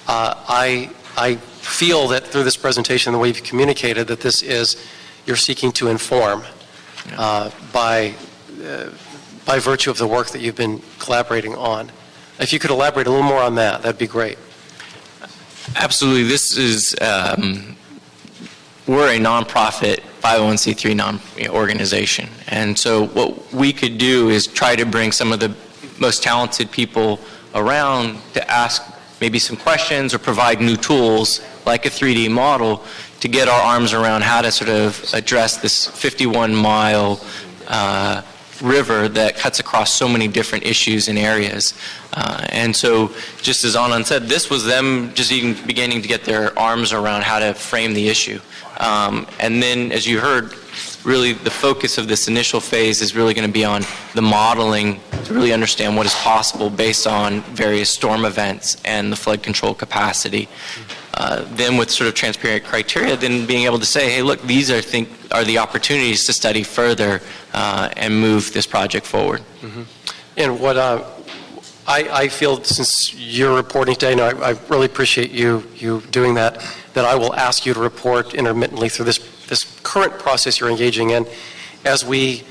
I feel that through this presentation, the way you've communicated, that this is, you're seeking to inform by virtue of the work that you've been collaborating on. If you could elaborate a little more on that, that'd be great. Absolutely. This is, we're a nonprofit 501c3 organization. And so what we could do is try to bring some of the most talented people around to ask maybe some questions or provide new tools like a 3D model to get our arms around how to sort of address this 51-mile river that cuts across so many different issues and areas. And so, just as Anand said, this was them just even beginning to get their arms around how to frame the issue. And then, as you heard, really the focus of this initial phase is really going to be on the modeling to really understand what is possible based on various storm events and the flood control capacity. Then with sort of transparent criteria, then being able to say, hey, look, these are the opportunities to study further and move this project forward. Mm-hmm. And what I feel, since you're reporting today, and I really appreciate you doing that I will ask you to report intermittently through this current process you're engaging in as we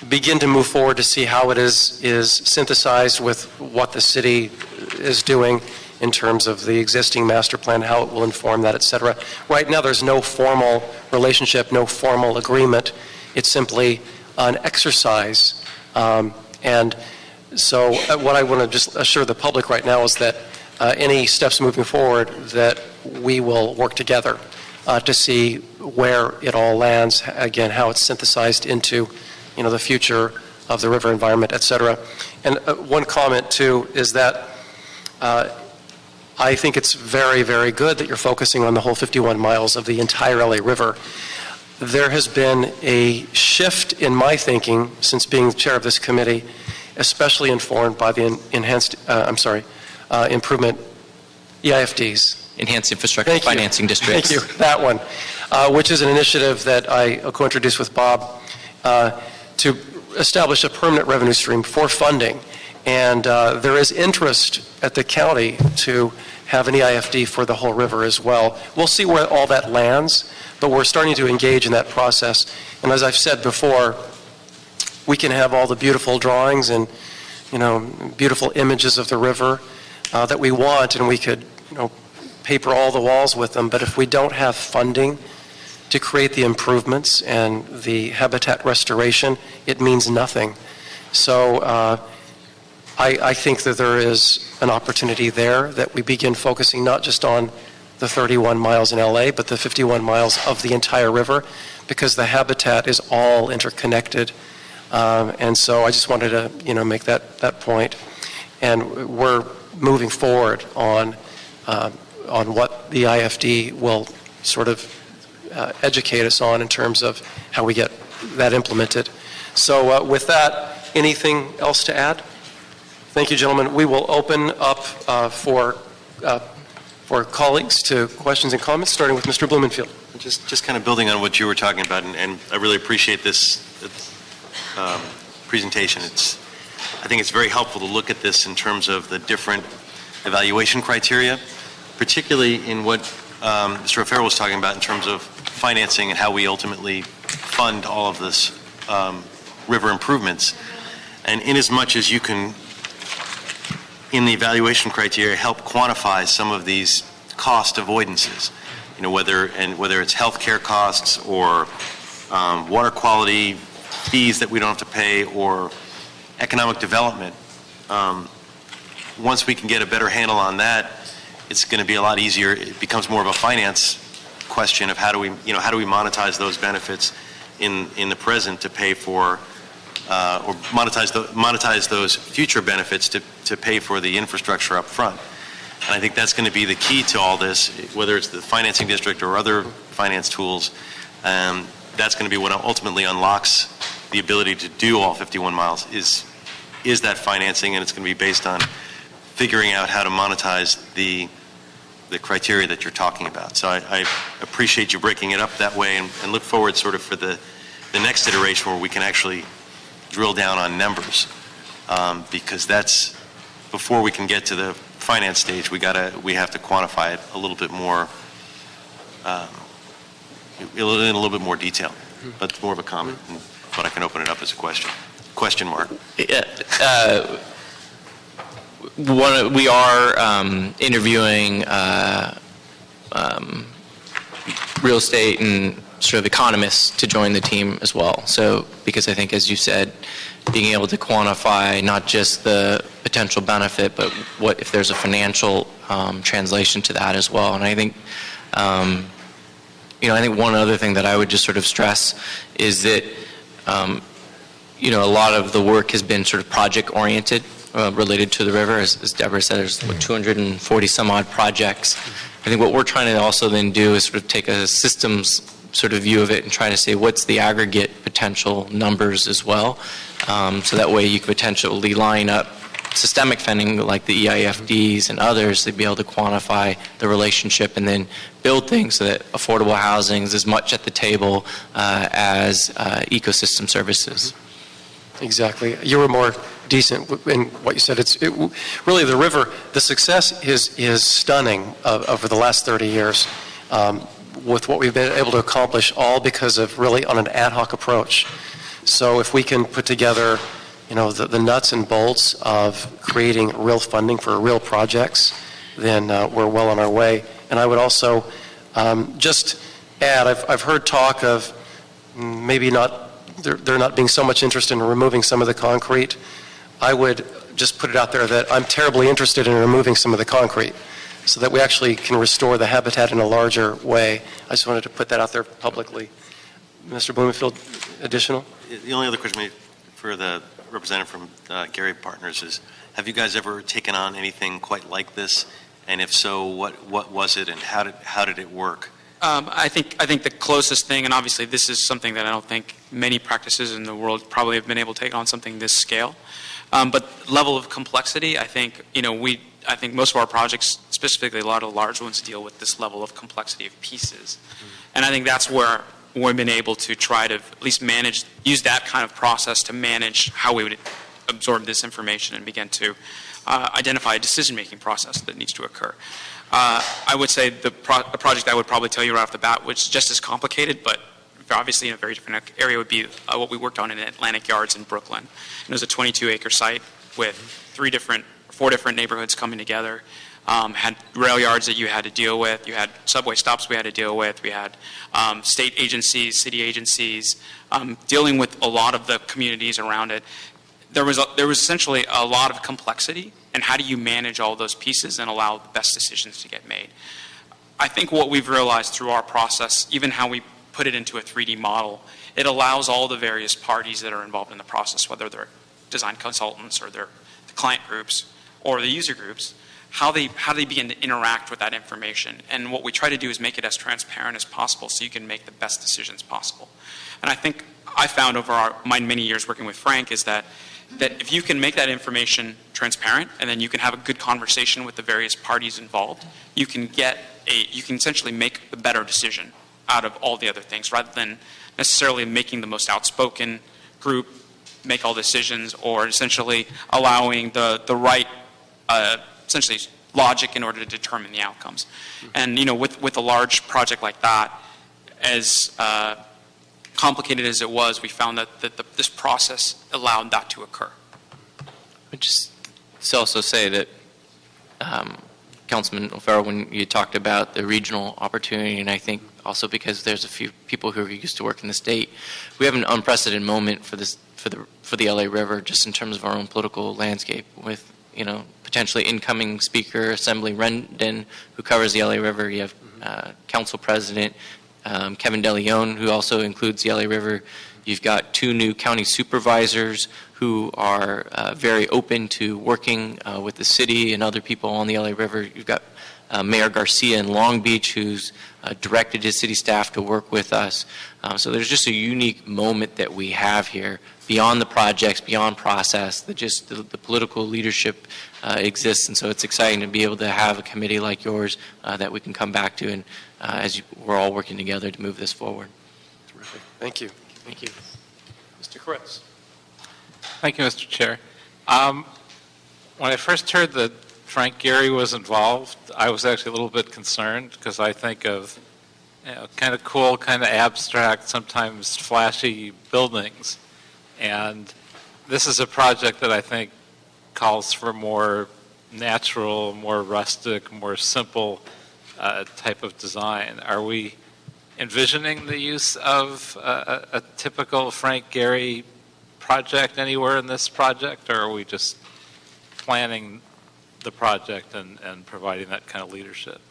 begin to move forward to see how it is synthesized with what the city is doing in terms of the existing master plan, how it will inform that, et cetera. Right now, there's no formal relationship, no formal agreement. It's simply an exercise. And so what I want to just assure the public right now is that any steps moving forward, that we will work together to see where it all lands, again, how it's synthesized into, the future of the river environment, et cetera. And one comment, too, is that I think it's very, very good that you're focusing on the whole 51 miles of the entire LA River. There has been a shift in my thinking since being chair of this committee, especially informed by the improvement EIFDs. Enhanced Infrastructure Financing Districts. Thank you, that one, which is an initiative that I co-introduced with Bob to establish a permanent revenue stream for funding. And there is interest at the county to have an EIFD for the whole river as well. We'll see where all that lands, but we're starting to engage in that process. And as I've said before, we can have all the beautiful drawings and, beautiful images of the river that we want, and we could, paper all the walls with them. But if we don't have funding to create the improvements and the habitat restoration, it means nothing. So I think that there is an opportunity there that we begin focusing not just on the 31 miles in LA, but the 51 miles of the entire river, because the habitat is all interconnected. And so I just wanted to, make that point. And we're moving forward on what the IFD will sort of educate us on in terms of how we get that implemented. So with that, anything else to add? Thank you, gentlemen. We will open up for colleagues to questions and comments, starting with Mr. Blumenfield. Just kind of building on what you were talking about, and I really appreciate this presentation. I think it's very helpful to look at this in terms of the different evaluation criteria, particularly in what Mr. O'Farrell was talking about in terms of financing and how we ultimately fund all of this river improvements. And in as much as you can, in the evaluation criteria, help quantify some of these cost avoidances, whether it's healthcare costs or water quality fees that we don't have to pay or economic development. Once we can get a better handle on that, it's going to be a lot easier. It becomes more of a finance question of how do we monetize those benefits in the present to pay for or monetize those future benefits to pay for the infrastructure up front. And I think that's going to be the key to all this, whether it's the financing district or other finance tools. That's going to be what ultimately unlocks the ability to do all 51 miles is that financing, and it's going to be based on figuring out how to monetize the the criteria that you're talking about. So I appreciate you breaking it up that way, and look forward sort of for the next iteration where we can actually drill down on numbers, because that's, before we can get to the finance stage, we have to quantify it a little bit more, in a little bit more detail. But it's more of a comment, but I can open it up as a question. Question mark. Yeah, we are interviewing real estate and sort of economists to join the team as well. So, because I think, as you said, being able to quantify not just the potential benefit, but what if there's a financial translation to that as well. And I think, I think one other thing that I would just sort of stress is that, a lot of the work has been sort of project-oriented related to the river. As Deborah said, there's 240 some odd projects. I think what we're trying to also then do is sort of take a systems sort of view of it and try to say what's the aggregate potential numbers as well. So that way you could potentially line up systemic funding like the EIFDs and others to be able to quantify the relationship and then build things so that affordable housing is as much at the table as ecosystem services. Exactly. You were more decent in what you said. Really the river, the success is stunning over the last 30 years with what we've been able to accomplish, all because of really on an ad hoc approach. So if we can put together the nuts and bolts of creating real funding for real projects, then we're well on our way. And I would also just add, I've heard talk of maybe there not being so much interest in removing some of the concrete. I would just put it out there that I'm terribly interested in removing some of the concrete so that we actually can restore the habitat in a larger way. I just wanted to put that out there publicly. Mr. Blumenfield, additional? The only other question for the representative from Gary Partners is, have you guys ever taken on anything quite like this? And if so, what was it and how did it work? I think the closest thing, and obviously this is something that I don't think many practices in the world probably have been able to take on something this scale. But level of complexity, I think most of our projects, specifically a lot of the large ones, deal with this level of complexity of pieces. And I think that's where we've been able to try to at least use that kind of process to manage how we would absorb this information and begin to identify a decision-making process that needs to occur. I would say the project I would probably tell you right off the bat, which is just as complicated, but obviously in a very different area, would be what we worked on in Atlantic Yards in Brooklyn. And it was a 22-acre site with 4 different neighborhoods coming together. Had rail yards that you had to deal with. You had subway stops we had to deal with. We had state agencies, city agencies, dealing with a lot of the communities around it. There was essentially a lot of complexity, and how do you manage all those pieces and allow the best decisions to get made? I think what we've realized through our process, even how we put it into a 3D model, it allows all the various parties that are involved in the process, whether they're design consultants or they're the client groups or the user groups, how they begin to interact with that information. And what we try to do is make it as transparent as possible so you can make the best decisions possible. And I think I found over my many years working with Frank is that if you can make that information transparent and then you can have a good conversation with the various parties involved, you can essentially make a better decision out of all the other things rather than necessarily making the most outspoken group make all decisions or essentially allowing the right essentially logic in order to determine the outcomes. And with a large project like that, as complicated as it was, we found that this process allowed that to occur. I'd just also say that Councilman O'Farrell, when you talked about the regional opportunity, and I think also because there's a few people who are used to work in the state, we have an unprecedented moment for the LA River, just in terms of our own political landscape, with potentially incoming Speaker Assembly Rendon, who covers the LA River. You have Council President Kevin DeLeon, who also includes the LA River. You've got 2 new county supervisors who are very open to working with the city and other people on the LA River. You've got Mayor Garcia in Long Beach, who's directed his city staff to work with us. So there's just a unique moment that we have here, beyond the projects, beyond process, that just the political leadership exists. And so it's exciting to be able to have a committee like yours that we can come back to, and we're all working together to move this forward. Terrific. Thank you. Thank you. Mr. Koretz. Thank you, Mr. Chair. When I first heard that Frank Gehry was involved, I was actually a little bit concerned, because I think of kind of cool, kind of abstract, sometimes flashy buildings. And this is a project that I think calls for more natural, more rustic, more simple type of design. Are we envisioning the use of a typical Frank Gehry project anywhere in this project, or are we just planning the project and providing that kind of leadership?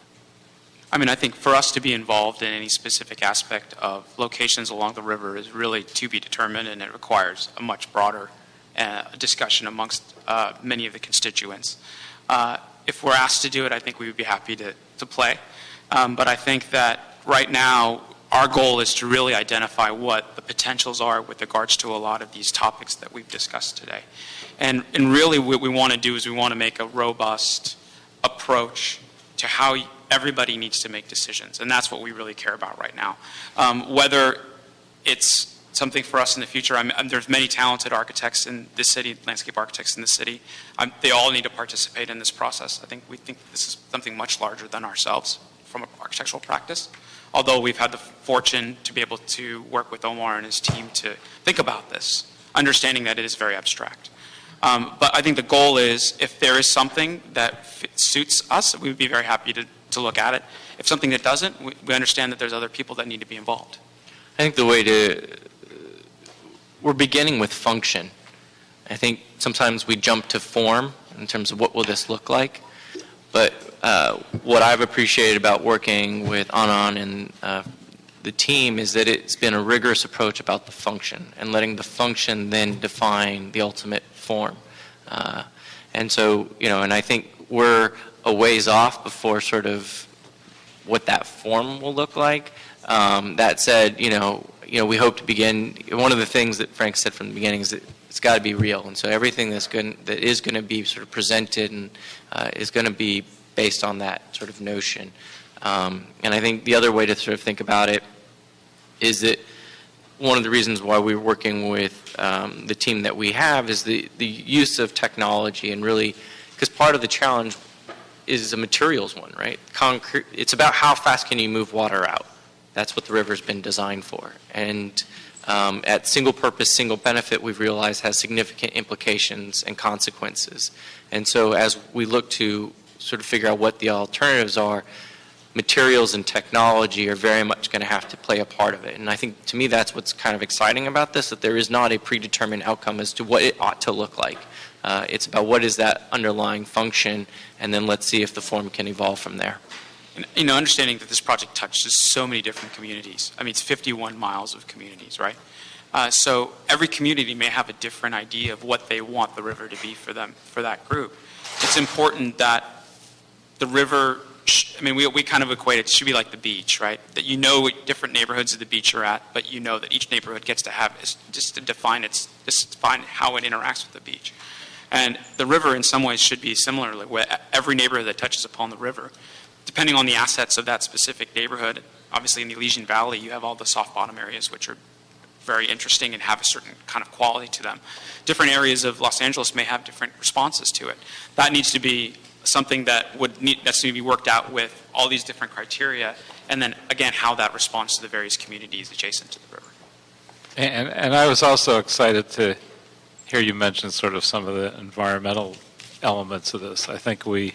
I mean, I think for us to be involved in any specific aspect of locations along the river is really to be determined, and it requires a much broader discussion amongst many of the constituents. If we're asked to do it, I think we would be happy to play. But I think that right now, our goal is to really identify what the potentials are with regards to a lot of these topics that we've discussed today. And really what we want to do is we want to make a robust approach to how everybody needs to make decisions. And that's what we really care about right now. Whether it's something for us in the future, there's many talented architects in this city, landscape architects in the city. They all need to participate in this process. We think this is something much larger than ourselves from an architectural practice. Although we've had the fortune to be able to work with Omar and his team to think about this, understanding that it is very abstract. But I think the goal is, if there is something that suits us, we would be very happy to look at it. If something that doesn't, we understand that there's other people that need to be involved. I think we're beginning with function. I think sometimes we jump to form in terms of what will this look like. But what I've appreciated about working with Anand and the team is that it's been a rigorous approach about the function, and letting the function then define the ultimate form. And so, and I think we're a ways off before sort of what that form will look like. That said, we hope to begin. One of the things that Frank said from the beginning is that it's got to be real, and so everything that is going to be sort of presented and is going to be based on that sort of notion. And I think the other way to sort of think about it is that one of the reasons why we're working with the team that we have is the use of technology, and really, because part of the challenge is a materials one, right? Concrete, it's about how fast can you move water out. That's what the river's been designed for. And at single purpose, single benefit, we've realized has significant implications and consequences. And so as we look to sort of figure out what the alternatives are, materials and technology are very much going to have to play a part of it. And I think, to me, that's what's kind of exciting about this, that there is not a predetermined outcome as to what it ought to look like. It's about what is that underlying function, and then let's see if the form can evolve from there. And, understanding that this project touches so many different communities. I mean, it's 51 miles of communities, right? So every community may have a different idea of what they want the river to be for them, for that group. It's important that the river, we kind of equate it should be like the beach, right? That what different neighborhoods of the beach are at, but that each neighborhood gets to have just to define how it interacts with the beach. And the river in some ways should be similarly, where every neighborhood that touches upon the river, depending on the assets of that specific neighborhood, obviously in the Elysian Valley you have all the soft bottom areas which are very interesting and have a certain kind of quality to them. Different areas of Los Angeles may have different responses to it. That needs to be something that's to be worked out with all these different criteria, and then again how that responds to the various communities adjacent to the river. And I was also excited to hear you mention sort of some of the environmental elements of this. I think we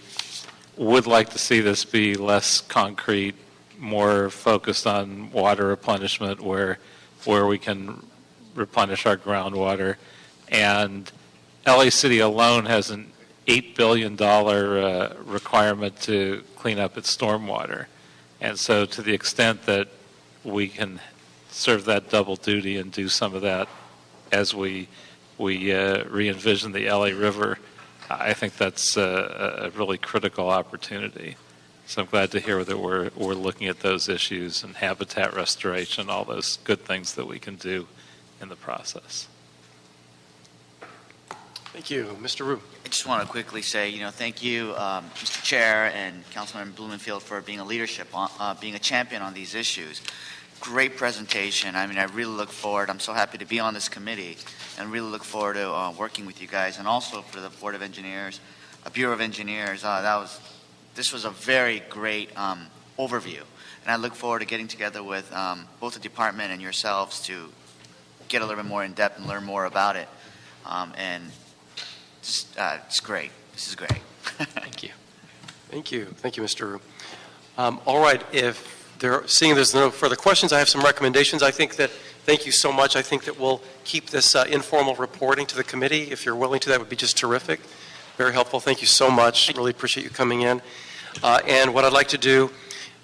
would like to see this be less concrete, more focused on water replenishment, where we can replenish our groundwater. And LA City alone has an $8 billion requirement to clean up its stormwater. And so to the extent that we can serve that double duty and do some of that as we re-envision the LA River, I think that's a really critical opportunity. So I'm glad to hear that we're looking at those issues and habitat restoration, all those good things that we can do in the process. Thank you. Mr. Rue. I just want to quickly say, thank you, Mr. Chair and Councilman Blumenfield for being being a champion on these issues. Great presentation. I really look forward. I'm so happy to be on this committee and really look forward to working with you guys, and also for the Board of Engineers, Bureau of Engineers. This was a very great overview, and I look forward to getting together with both the department and yourselves to get a little bit more in depth and learn more about it. It's great. This is great. Thank you. Thank you. Thank you, Mr. Rue. All right. Seeing there's no further questions, I have some recommendations. Thank you so much. I think that we'll keep this informal reporting to the committee. If you're willing to, that would be just terrific. Very helpful. Thank you so much. Really appreciate you coming in. And what I'd like to do,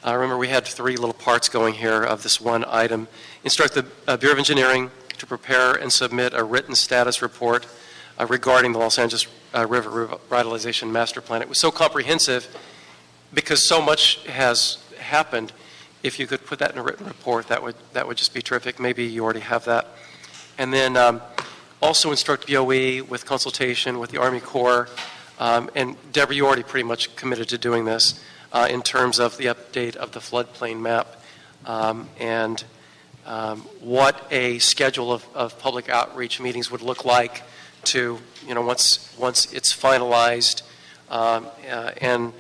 remember we had 3 little parts going here of this one item. Instruct the Bureau of Engineering to prepare and submit a written status report regarding the Los Angeles River Revitalization Master Plan. It was so comprehensive because so much has happened. If you could put that in a written report, that would just be terrific. Maybe you already have that. And then also instruct BOE with consultation with the Army Corps. And Deborah, you already pretty much committed to doing this in terms of the update of the floodplain map and what a schedule of public outreach meetings would look like to, once it's finalized and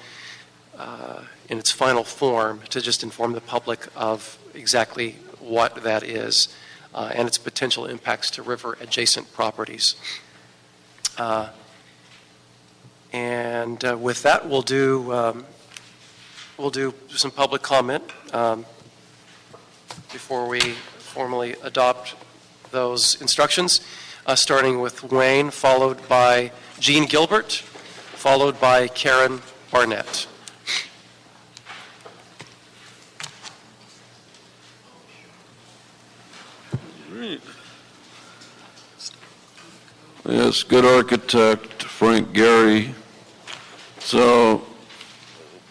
in its final form, to just inform the public of exactly what that is and its potential impacts to river adjacent properties. And with that, we'll do some public comment before we formally adopt those instructions, starting with Wayne, followed by Jean Gilbert, followed by Karen Barnett. Yes, good architect, Frank Gehry.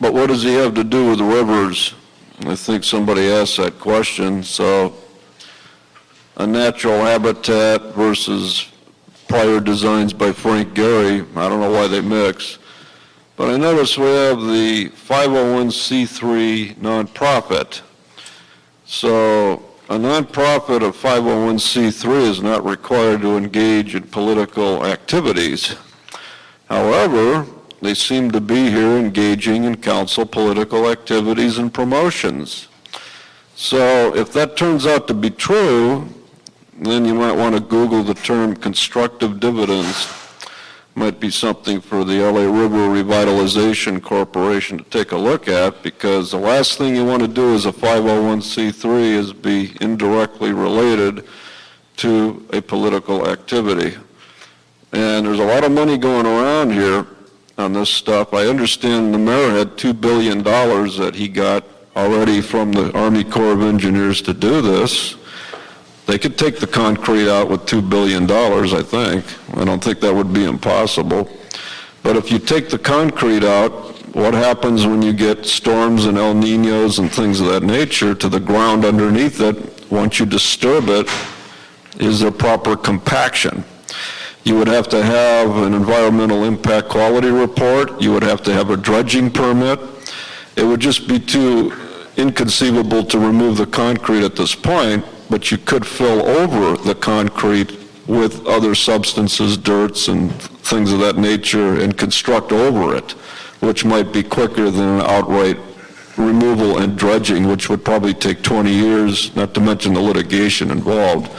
But what does he have to do with the rivers? I think somebody asked that question. So, a natural habitat versus prior designs by Frank Gehry, I don't know why they mix. But I notice we have the 501c3 nonprofit. So, a nonprofit of 501c3 is not required to engage in political activities. However, they seem to be here engaging in council political activities and promotions. So if that turns out to be true, then you might want to Google the term constructive dividends. Might be something for the LA River Revitalization Corporation to take a look at, because the last thing you want to do as a 501c3 is be indirectly related to a political activity. And there's a lot of money going around here on this stuff. I understand the mayor had $2 billion that he got already from the Army Corps of Engineers to do this. They could take the concrete out with $2 billion, I think. I don't think that would be impossible. But if you take the concrete out, what happens when you get storms and El Niños and things of that nature to the ground underneath it? Once you disturb it, is there proper compaction? You would have to have an environmental impact quality report. You would have to have a dredging permit. It would just be too inconceivable to remove the concrete at this point, but you could fill over the concrete with other substances, dirts and things of that nature, and construct over it, which might be quicker than an outright removal and dredging, which would probably take 20 years, not to mention the litigation involved.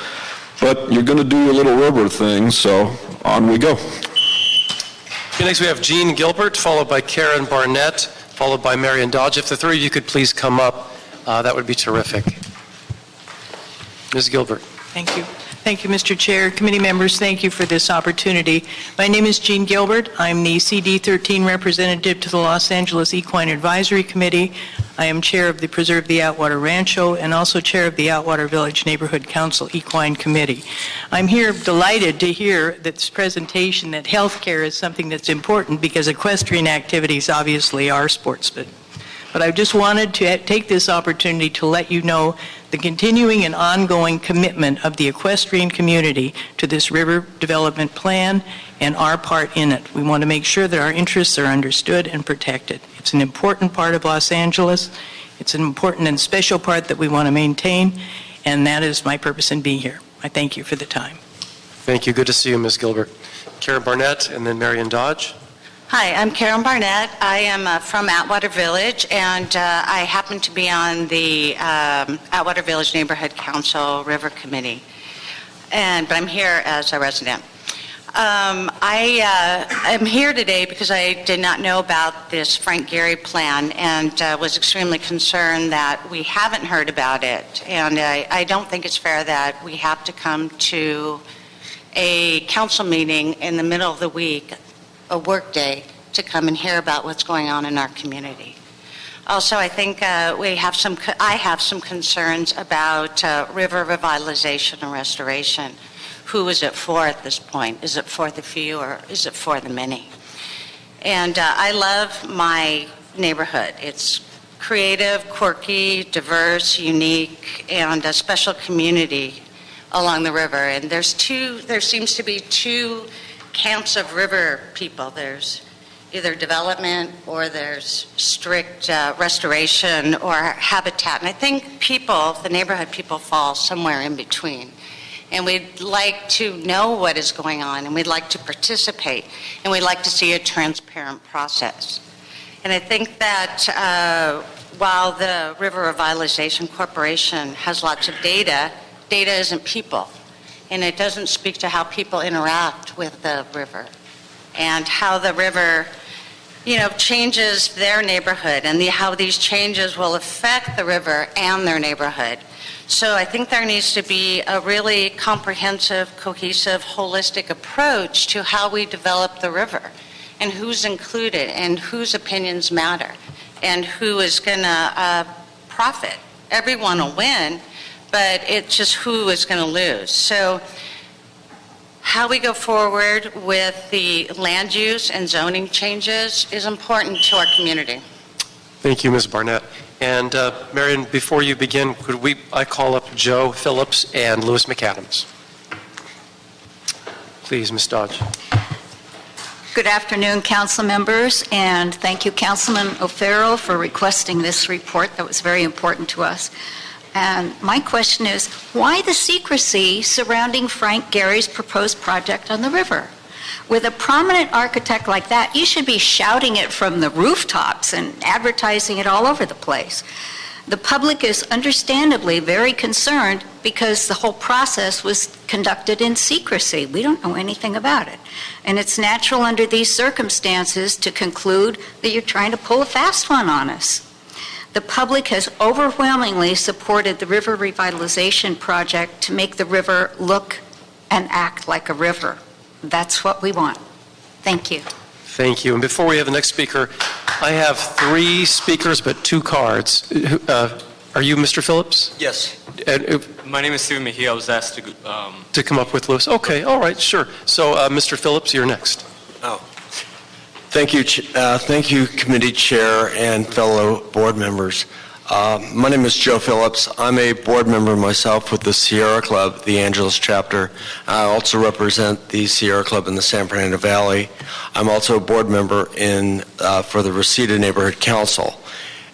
But you're going to do your little river thing, so on we go. Okay, next we have Jean Gilbert, followed by Karen Barnett, followed by Marion Dodge. If the 3 of you could please come up, that would be terrific. Ms. Gilbert. Thank you. Thank you, Mr. Chair. Committee members, thank you for this opportunity. My name is Jean Gilbert. I'm the CD13 representative to the Los Angeles Equine Advisory Committee. I am chair of the Preserve the Atwater Rancho and also chair of the Atwater Village Neighborhood Council Equine Committee. I'm here delighted to hear this presentation that healthcare is something that's important, because equestrian activities obviously are sports, but But I just wanted to take this opportunity to let you know the continuing and ongoing commitment of the equestrian community to this river development plan and our part in it. We want to make sure that our interests are understood and protected. It's an important part of Los Angeles. It's an important and special part that we want to maintain, and that is my purpose in being here. I thank you for the time. Thank you. Good to see you, Ms. Gilbert. Karen Barnett and then Marion Dodge. Hi, I'm Karen Barnett. I am from Atwater Village, and I happen to be on the Atwater Village Neighborhood Council River Committee, but I'm here as a resident. I am here today because I did not know about this Frank Gehry plan and was extremely concerned that we haven't heard about it. And I don't think it's fair that we have to come to a council meeting in the middle of the week, a work day, to come and hear about what's going on in our community. Also, I think I have some concerns about river revitalization and restoration. Who is it for at this point? Is it for the few or is it for the many? And I love my neighborhood. It's creative, quirky, diverse, unique, and a special community along the river. And there seems to be two camps of river people. There's either development or there's strict restoration or habitat. And I think the neighborhood people fall somewhere in between. And we'd like to know what is going on, and we'd like to participate, and we'd like to see a transparent process. And I think that while the River Revitalization Corporation has lots of data, data isn't people. And it doesn't speak to how people interact with the river and how the river, changes their neighborhood and how these changes will affect the river and their neighborhood. So I think there needs to be a really comprehensive, cohesive, holistic approach to how we develop the river and who's included and whose opinions matter and who is going to profit. Everyone will win, but it's just who is going to lose. So how we go forward with the land use and zoning changes is important to our community. Thank you, Ms. Barnett. And Marion, before you begin, I call up Joe Phillips and Louis McAdams. Please, Ms. Dodge. Good afternoon, council members, and thank you, Councilman O'Farrell, for requesting this report that was very important to us. And my question is, why the secrecy surrounding Frank Gehry's proposed project on the river? With a prominent architect like that, you should be shouting it from the rooftops and advertising it all over the place. The public is understandably very concerned because the whole process was conducted in secrecy. We don't know anything about it. And it's natural under these circumstances to conclude that you're trying to pull a fast one on us. The public has overwhelmingly supported the River Revitalization Project to make the river look and act like a river. That's what we want. Thank you. Thank you. And before we have the next speaker, I have 3 speakers but 2 cards. Are you Mr. Phillips? Yes. My name is Steven Mejia. I was asked to come up with Louis. Okay, all right, sure. So, Mr. Phillips, you're next. Oh. Thank you, committee chair and fellow board members. My name is Joe Phillips. I'm a board member myself with the Sierra Club, the Angeles chapter. I also represent the Sierra Club in the San Fernando Valley. I'm also a board member for the Reseda Neighborhood Council.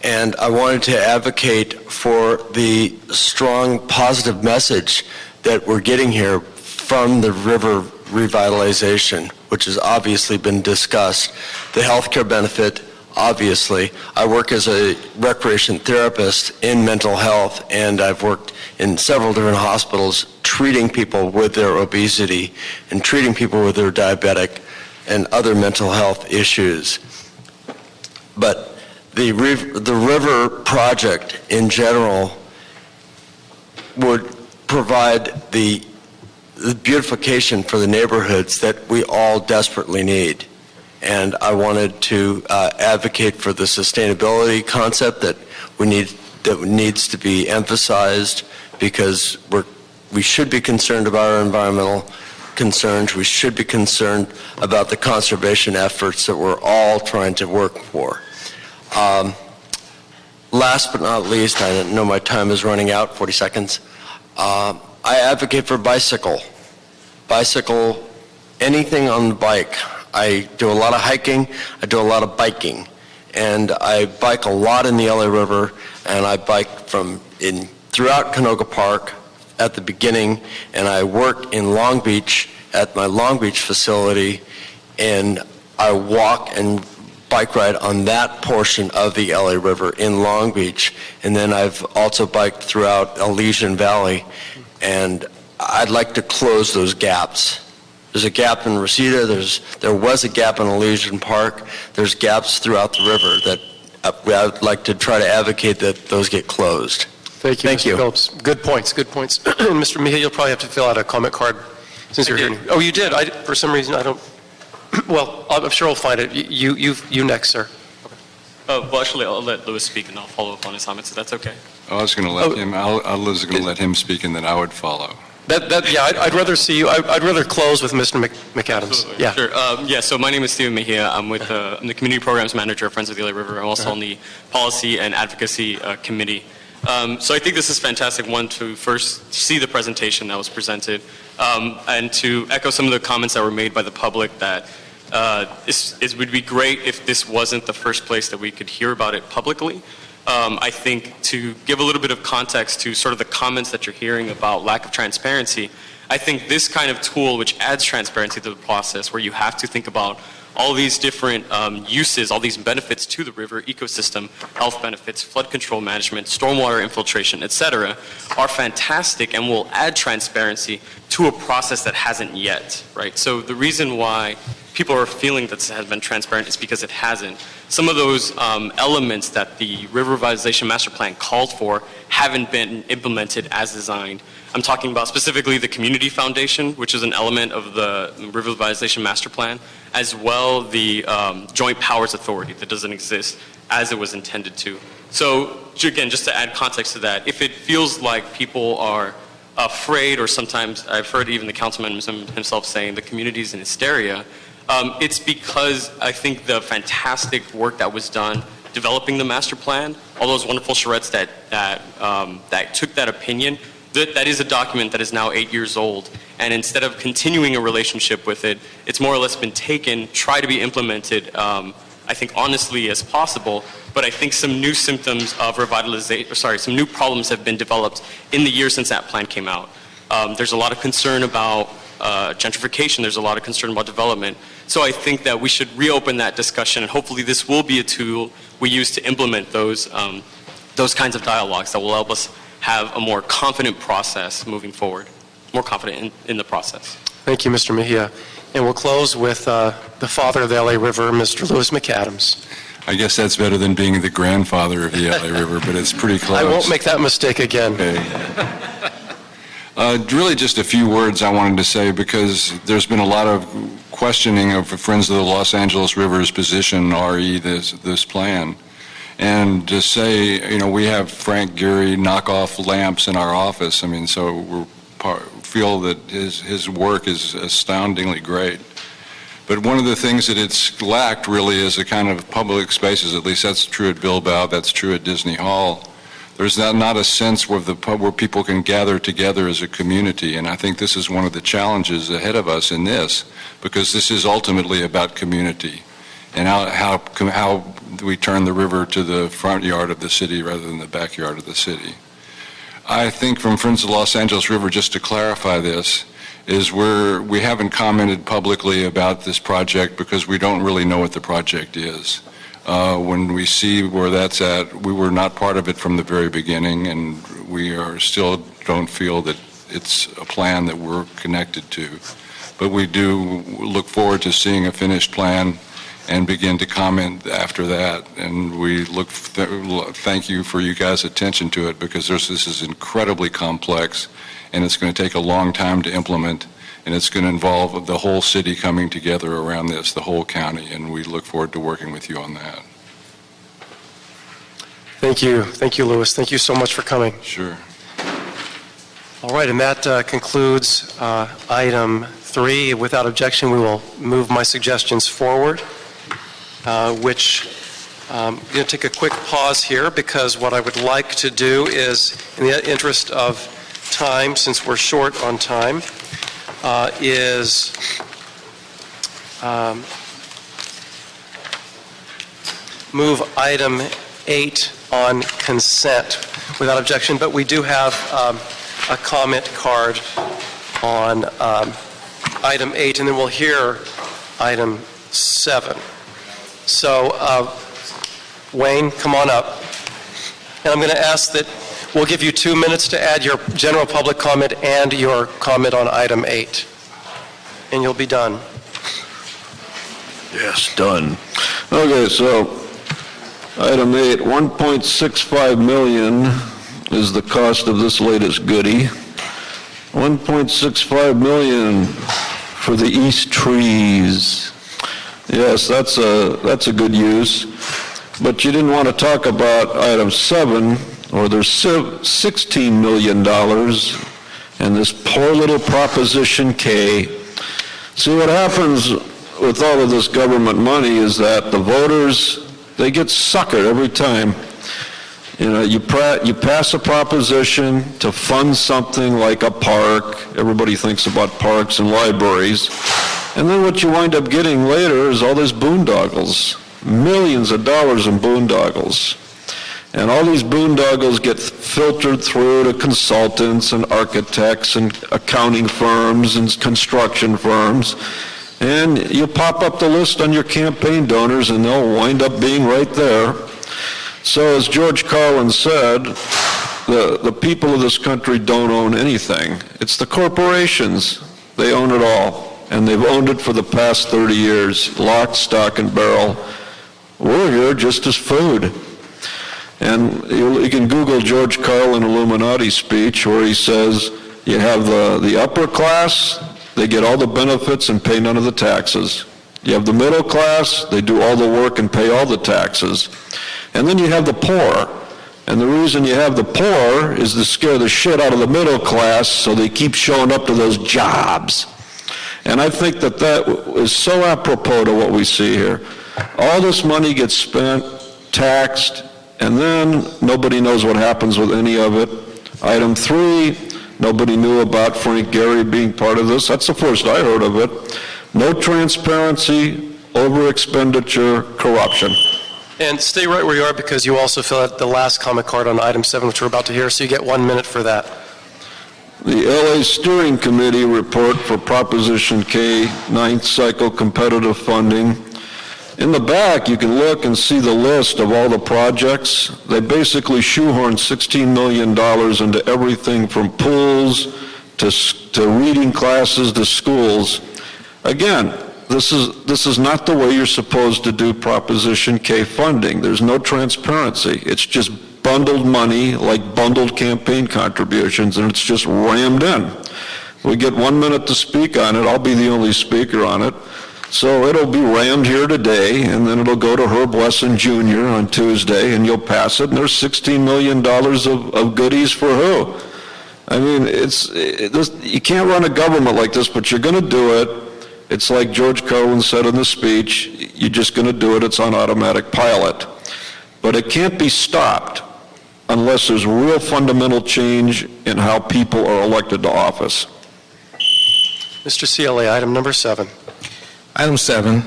And I wanted to advocate for the strong positive message that we're getting here from the river revitalization, which has obviously been discussed. The healthcare benefit, obviously. I work as a recreation therapist in mental health, and I've worked in several different hospitals treating people with their obesity and treating people with their diabetic and other mental health issues. But the river project in general would provide the beautification for the neighborhoods that we all desperately need. And I wanted to advocate for the sustainability concept that needs to be emphasized, because we should be concerned about our environmental concerns. We should be concerned about the conservation efforts that we're all trying to work for. last but not least, I know my time is running out, 40 seconds. I advocate for bicycle, anything on the bike. I do a lot of hiking, I do a lot of biking, and I bike a lot in the LA River, and I bike throughout Canoga Park at the beginning, and I work in Long Beach at my Long Beach facility, and I walk and bike ride on that portion of the LA River in Long Beach, and then I've also biked throughout Elysian Valley, and I'd like to close those gaps. There's a gap in Reseda, there was a gap in Elysian Park, there's gaps throughout the river that I would like to try to advocate that those get closed. Thank you, Mr. Phillips. Good points, good points. Mr. Mejia, you'll probably have to fill out a comment card since you're here. Oh, you did? For some reason, I don't. Well, I'm sure I'll find it. You next, sir. Well, actually, I'll let Louis speak, and I'll follow up on his comments, if that's okay. I was going to let him. I was going to let him speak, and then I would follow. I'd rather see you. I'd rather close with Mr. McAdams. Yeah. Sure. So my name is Steven Mejia. I'm with I'm the Community Programs Manager of Friends of the LA River. I'm also on the Policy and Advocacy Committee. So I think this is fantastic, one, to first see the presentation that was presented, and to echo some of the comments that were made by the public that it would be great if this wasn't the first place that we could hear about it publicly. I think to give a little bit of context to sort of the comments that you're hearing about lack of transparency, I think this kind of tool which adds transparency to the process, where you have to think about all these different uses, all these benefits to the river ecosystem, health benefits, flood control management, stormwater infiltration, etc., are fantastic and will add transparency to a process that hasn't yet, right? So the reason why people are feeling that this has been transparent is because it hasn't. Some of those elements that the River Revitalization Master Plan called for haven't been implemented as designed. I'm talking about specifically the Community Foundation, which is an element of the River Revitalization Master Plan, as well the Joint Powers Authority that doesn't exist as it was intended to. So again, just to add context to that, if it feels like people are afraid, or sometimes I've heard even the councilman himself saying the community is in hysteria, it's because I think the fantastic work that was done developing the master plan, all those wonderful charrettes that took that opinion, that is a document that is now 8 years old. And instead of continuing a relationship with it, it's more or less been taken, tried to be implemented, I think honestly as possible. But I think some new symptoms of some new problems have been developed in the years since that plan came out. There's a lot of concern about gentrification. There's a lot of concern about development. So I think that we should reopen that discussion, and hopefully this will be a tool we use to implement those kinds of dialogues that will help us have a more confident process moving forward, more confident in the process. Thank you, Mr. Mejia. And we'll close with the father of the LA River, Mr. Louis McAdams. I guess that's better than being the grandfather of the LA River, but it's pretty close. I won't make that mistake again. Okay. Really just a few words I wanted to say, because there's been a lot of questioning of Friends of the Los Angeles River's position, this plan. And to say, we have Frank Gehry knock off lamps in our office. I mean, so we feel that his work is astoundingly great. But one of the things that it's lacked really is a kind of public spaces. At least that's true at Bilbao, that's true at Disney Hall. There's not a sense where people can gather together as a community, and I think this is one of the challenges ahead of us in this, because this is ultimately about community and how we turn the river to the front yard of the city rather than the backyard of the city. I think from Friends of the Los Angeles River, just to clarify this, is we haven't commented publicly about this project because we don't really know what the project is. When we see where that's at, we were not part of it from the very beginning, and we still don't feel that it's a plan that we're connected to. But we do look forward to seeing a finished plan and begin to comment after that. And we thank you for you guys' attention to it, because this is incredibly complex, and it's going to take a long time to implement. And it's going to involve the whole city coming together around this, the whole county, and we look forward to working with you on that. Thank you. Thank you, Louis. Thank you so much for coming. Sure. All right, and that concludes item 3. Without objection, we will move my suggestions forward, which I'm going to take a quick pause here because what I would like to do is, in the interest of time, since we're short on time, is move item 8 on consent without objection, but we do have a comment card on item 8, and then we'll hear item 7. So, Wayne, come on up. And I'm going to ask that we'll give you 2 minutes to add your general public comment and your comment on item 8. And you'll be done. Yes, done. Okay, so item 8, $1.65 million is the cost of this latest goodie. $1.65 million for the east trees. Yes, that's a good use. But you didn't want to talk about item 7, or there's $16 million, and this poor little Proposition K. See, what happens with all of this government money is that the voters, they get suckered every time. You know, you pass a proposition to fund something like a park. Everybody thinks about parks and libraries. And then what you wind up getting later is all this boondoggles. Millions of dollars in boondoggles. And all these boondoggles get filtered through to consultants and architects and accounting firms and construction firms. And you pop up the list on your campaign donors and they'll wind up being right there. So as George Carlin said, the people of this country don't own anything. It's the corporations. They own it all. And they've owned it for the past 30 years, lock, stock, and barrel. We're here just as food. And you can Google George Carlin Illuminati speech where he says you have the upper class, they get all the benefits and pay none of the taxes. You have the middle class, they do all the work and pay all the taxes. And then you have the poor. And the reason you have the poor is to scare the shit out of the middle class so they keep showing up to those jobs. And I think that is so apropos to what we see here. All this money gets spent, taxed, and then nobody knows what happens with any of it. Item 3, nobody knew about Frank Gehry being part of this. That's the first I heard of it. No transparency, over-expenditure, corruption. And stay right where you are because you also fill out the last comment card on item 7, which we're about to hear, so you get 1 minute for that. The LA Steering Committee report for Proposition K, 9th cycle competitive funding. In the back, you can look and see the list of all the projects. They basically shoehorn $16 million into everything from pools to reading classes to schools. Again, this is not the way you're supposed to do Proposition K funding. There's no transparency. It's just bundled money like bundled campaign contributions, and it's just rammed in. We get 1 minute to speak on it. I'll be the only speaker on it. So it'll be rammed here today, and then it'll go to Herb Wesson Jr. on Tuesday, and you'll pass it, and there's $16 million of goodies for who? I mean, you can't run a government like this, but you're going to do it. It's like George Carlin said in the speech, you're just going to do it. It's on automatic pilot. But it can't be stopped unless there's real fundamental change in how people are elected to office. Mr. CLA, item number 7. Item 7,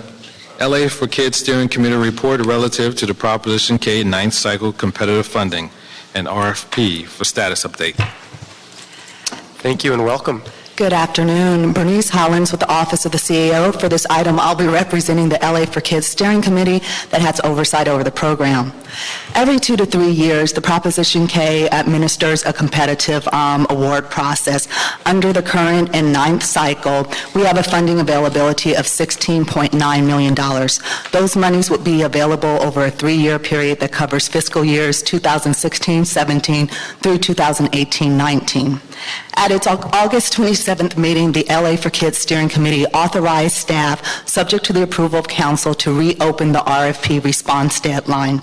LA for Kids Steering Committee report relative to the Proposition K 9th cycle competitive funding and RFP for status update. Thank you and welcome. Good afternoon. Bernice Hollins with the Office of the CEO. For this item, I'll be representing the LA for Kids Steering Committee that has oversight over the program. Every 2 to 3 years, the Proposition K administers a competitive award process. Under the current and 9th cycle, we have a funding availability of $16.9 million. Those monies would be available over a 3-year period that covers fiscal years 2016-17 through 2018-19. At its August 27th meeting, the LA for Kids Steering Committee authorized staff, subject to the approval of council, to reopen the RFP response deadline.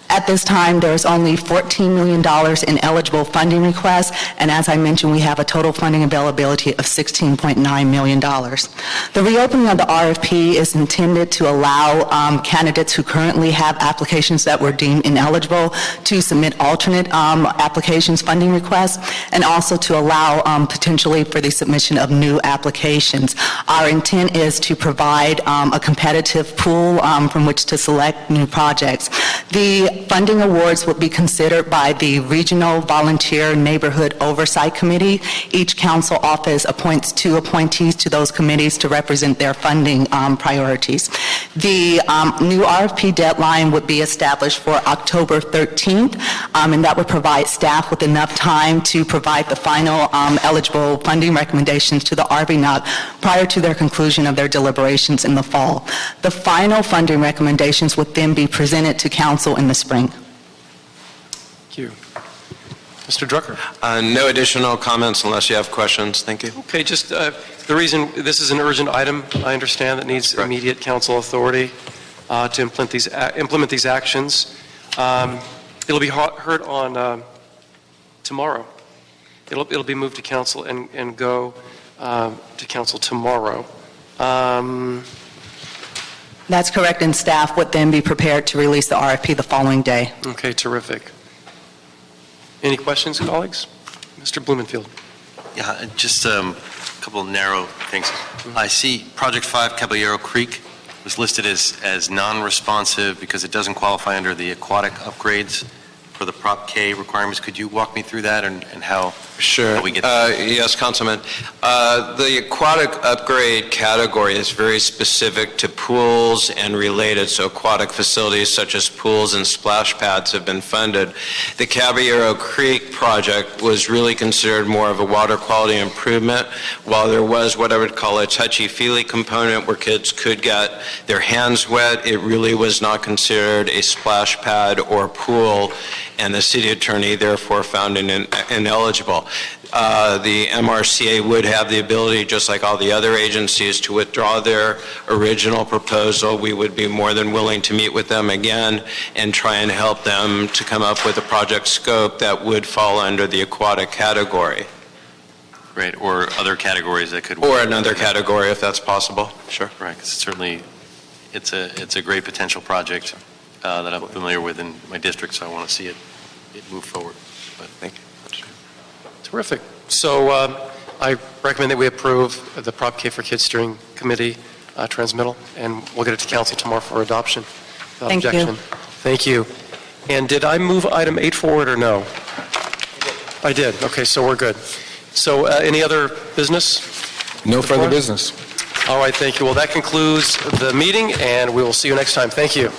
At this time, there is only $14 million in eligible funding requests, and as I mentioned, we have a total funding availability of $16.9 million. The reopening of the RFP is intended to allow candidates who currently have applications that were deemed ineligible to submit alternate applications funding requests, and also to allow potentially for the submission of new applications. Our intent is to provide a competitive pool from which to select new projects. The funding awards will be considered by the Regional Volunteer Neighborhood Oversight Committee. Each council office appoints 2 appointees to those committees to represent their funding priorities. The new RFP deadline would be established for October 13th, and that would provide staff with enough time to provide the final eligible funding recommendations to the RVNOC prior to their conclusion of their deliberations in the fall. The final funding recommendations would then be presented to council in the spring. Thank you. Mr. Drucker? No additional comments unless you have questions. Thank you. Okay, just the reason, this is an urgent item, I understand, that needs immediate council authority to implement these actions. It'll be heard on tomorrow. It'll be moved to council and go to council tomorrow. That's correct, and staff would then be prepared to release the RFP the following day. Okay, terrific. Any questions, colleagues? Mr. Blumenfield. Yeah, just a couple of narrow things. I see Project 5 Caballero Creek was listed as non-responsive because it doesn't qualify under the aquatic upgrades for the Prop K requirements. Could you walk me through that and how, how we get Yes, Councilman. The aquatic upgrade category is very specific to pools and related, so aquatic facilities such as pools and splash pads have been funded. The Caballero Creek project was really considered more of a water quality improvement, while there was what I would call a touchy-feely component where kids could get their hands wet. It really was not considered a splash pad or pool, and the city attorney therefore found it ineligible. The MRCA would have the ability, just like all the other agencies, to withdraw their original proposal. We would be more than willing to meet with them again and try and help them to come up with a project scope that would fall under the aquatic category. Right, or other categories that could... Or another category, if that's possible. Sure. Right, because certainly it's a great potential project that I'm familiar with in my district, so I want to see it move forward. But thank you. Terrific. So I recommend that we approve the Prop K for Kids Steering Committee transmittal, and we'll get it to council tomorrow for adoption. Without Thank objection. you. Thank you. And did I move item 8 forward or no? I did. Okay, so we're good. So any other business? No further business. All right, thank you. Well, that concludes the meeting, and we will see you next time. Thank you.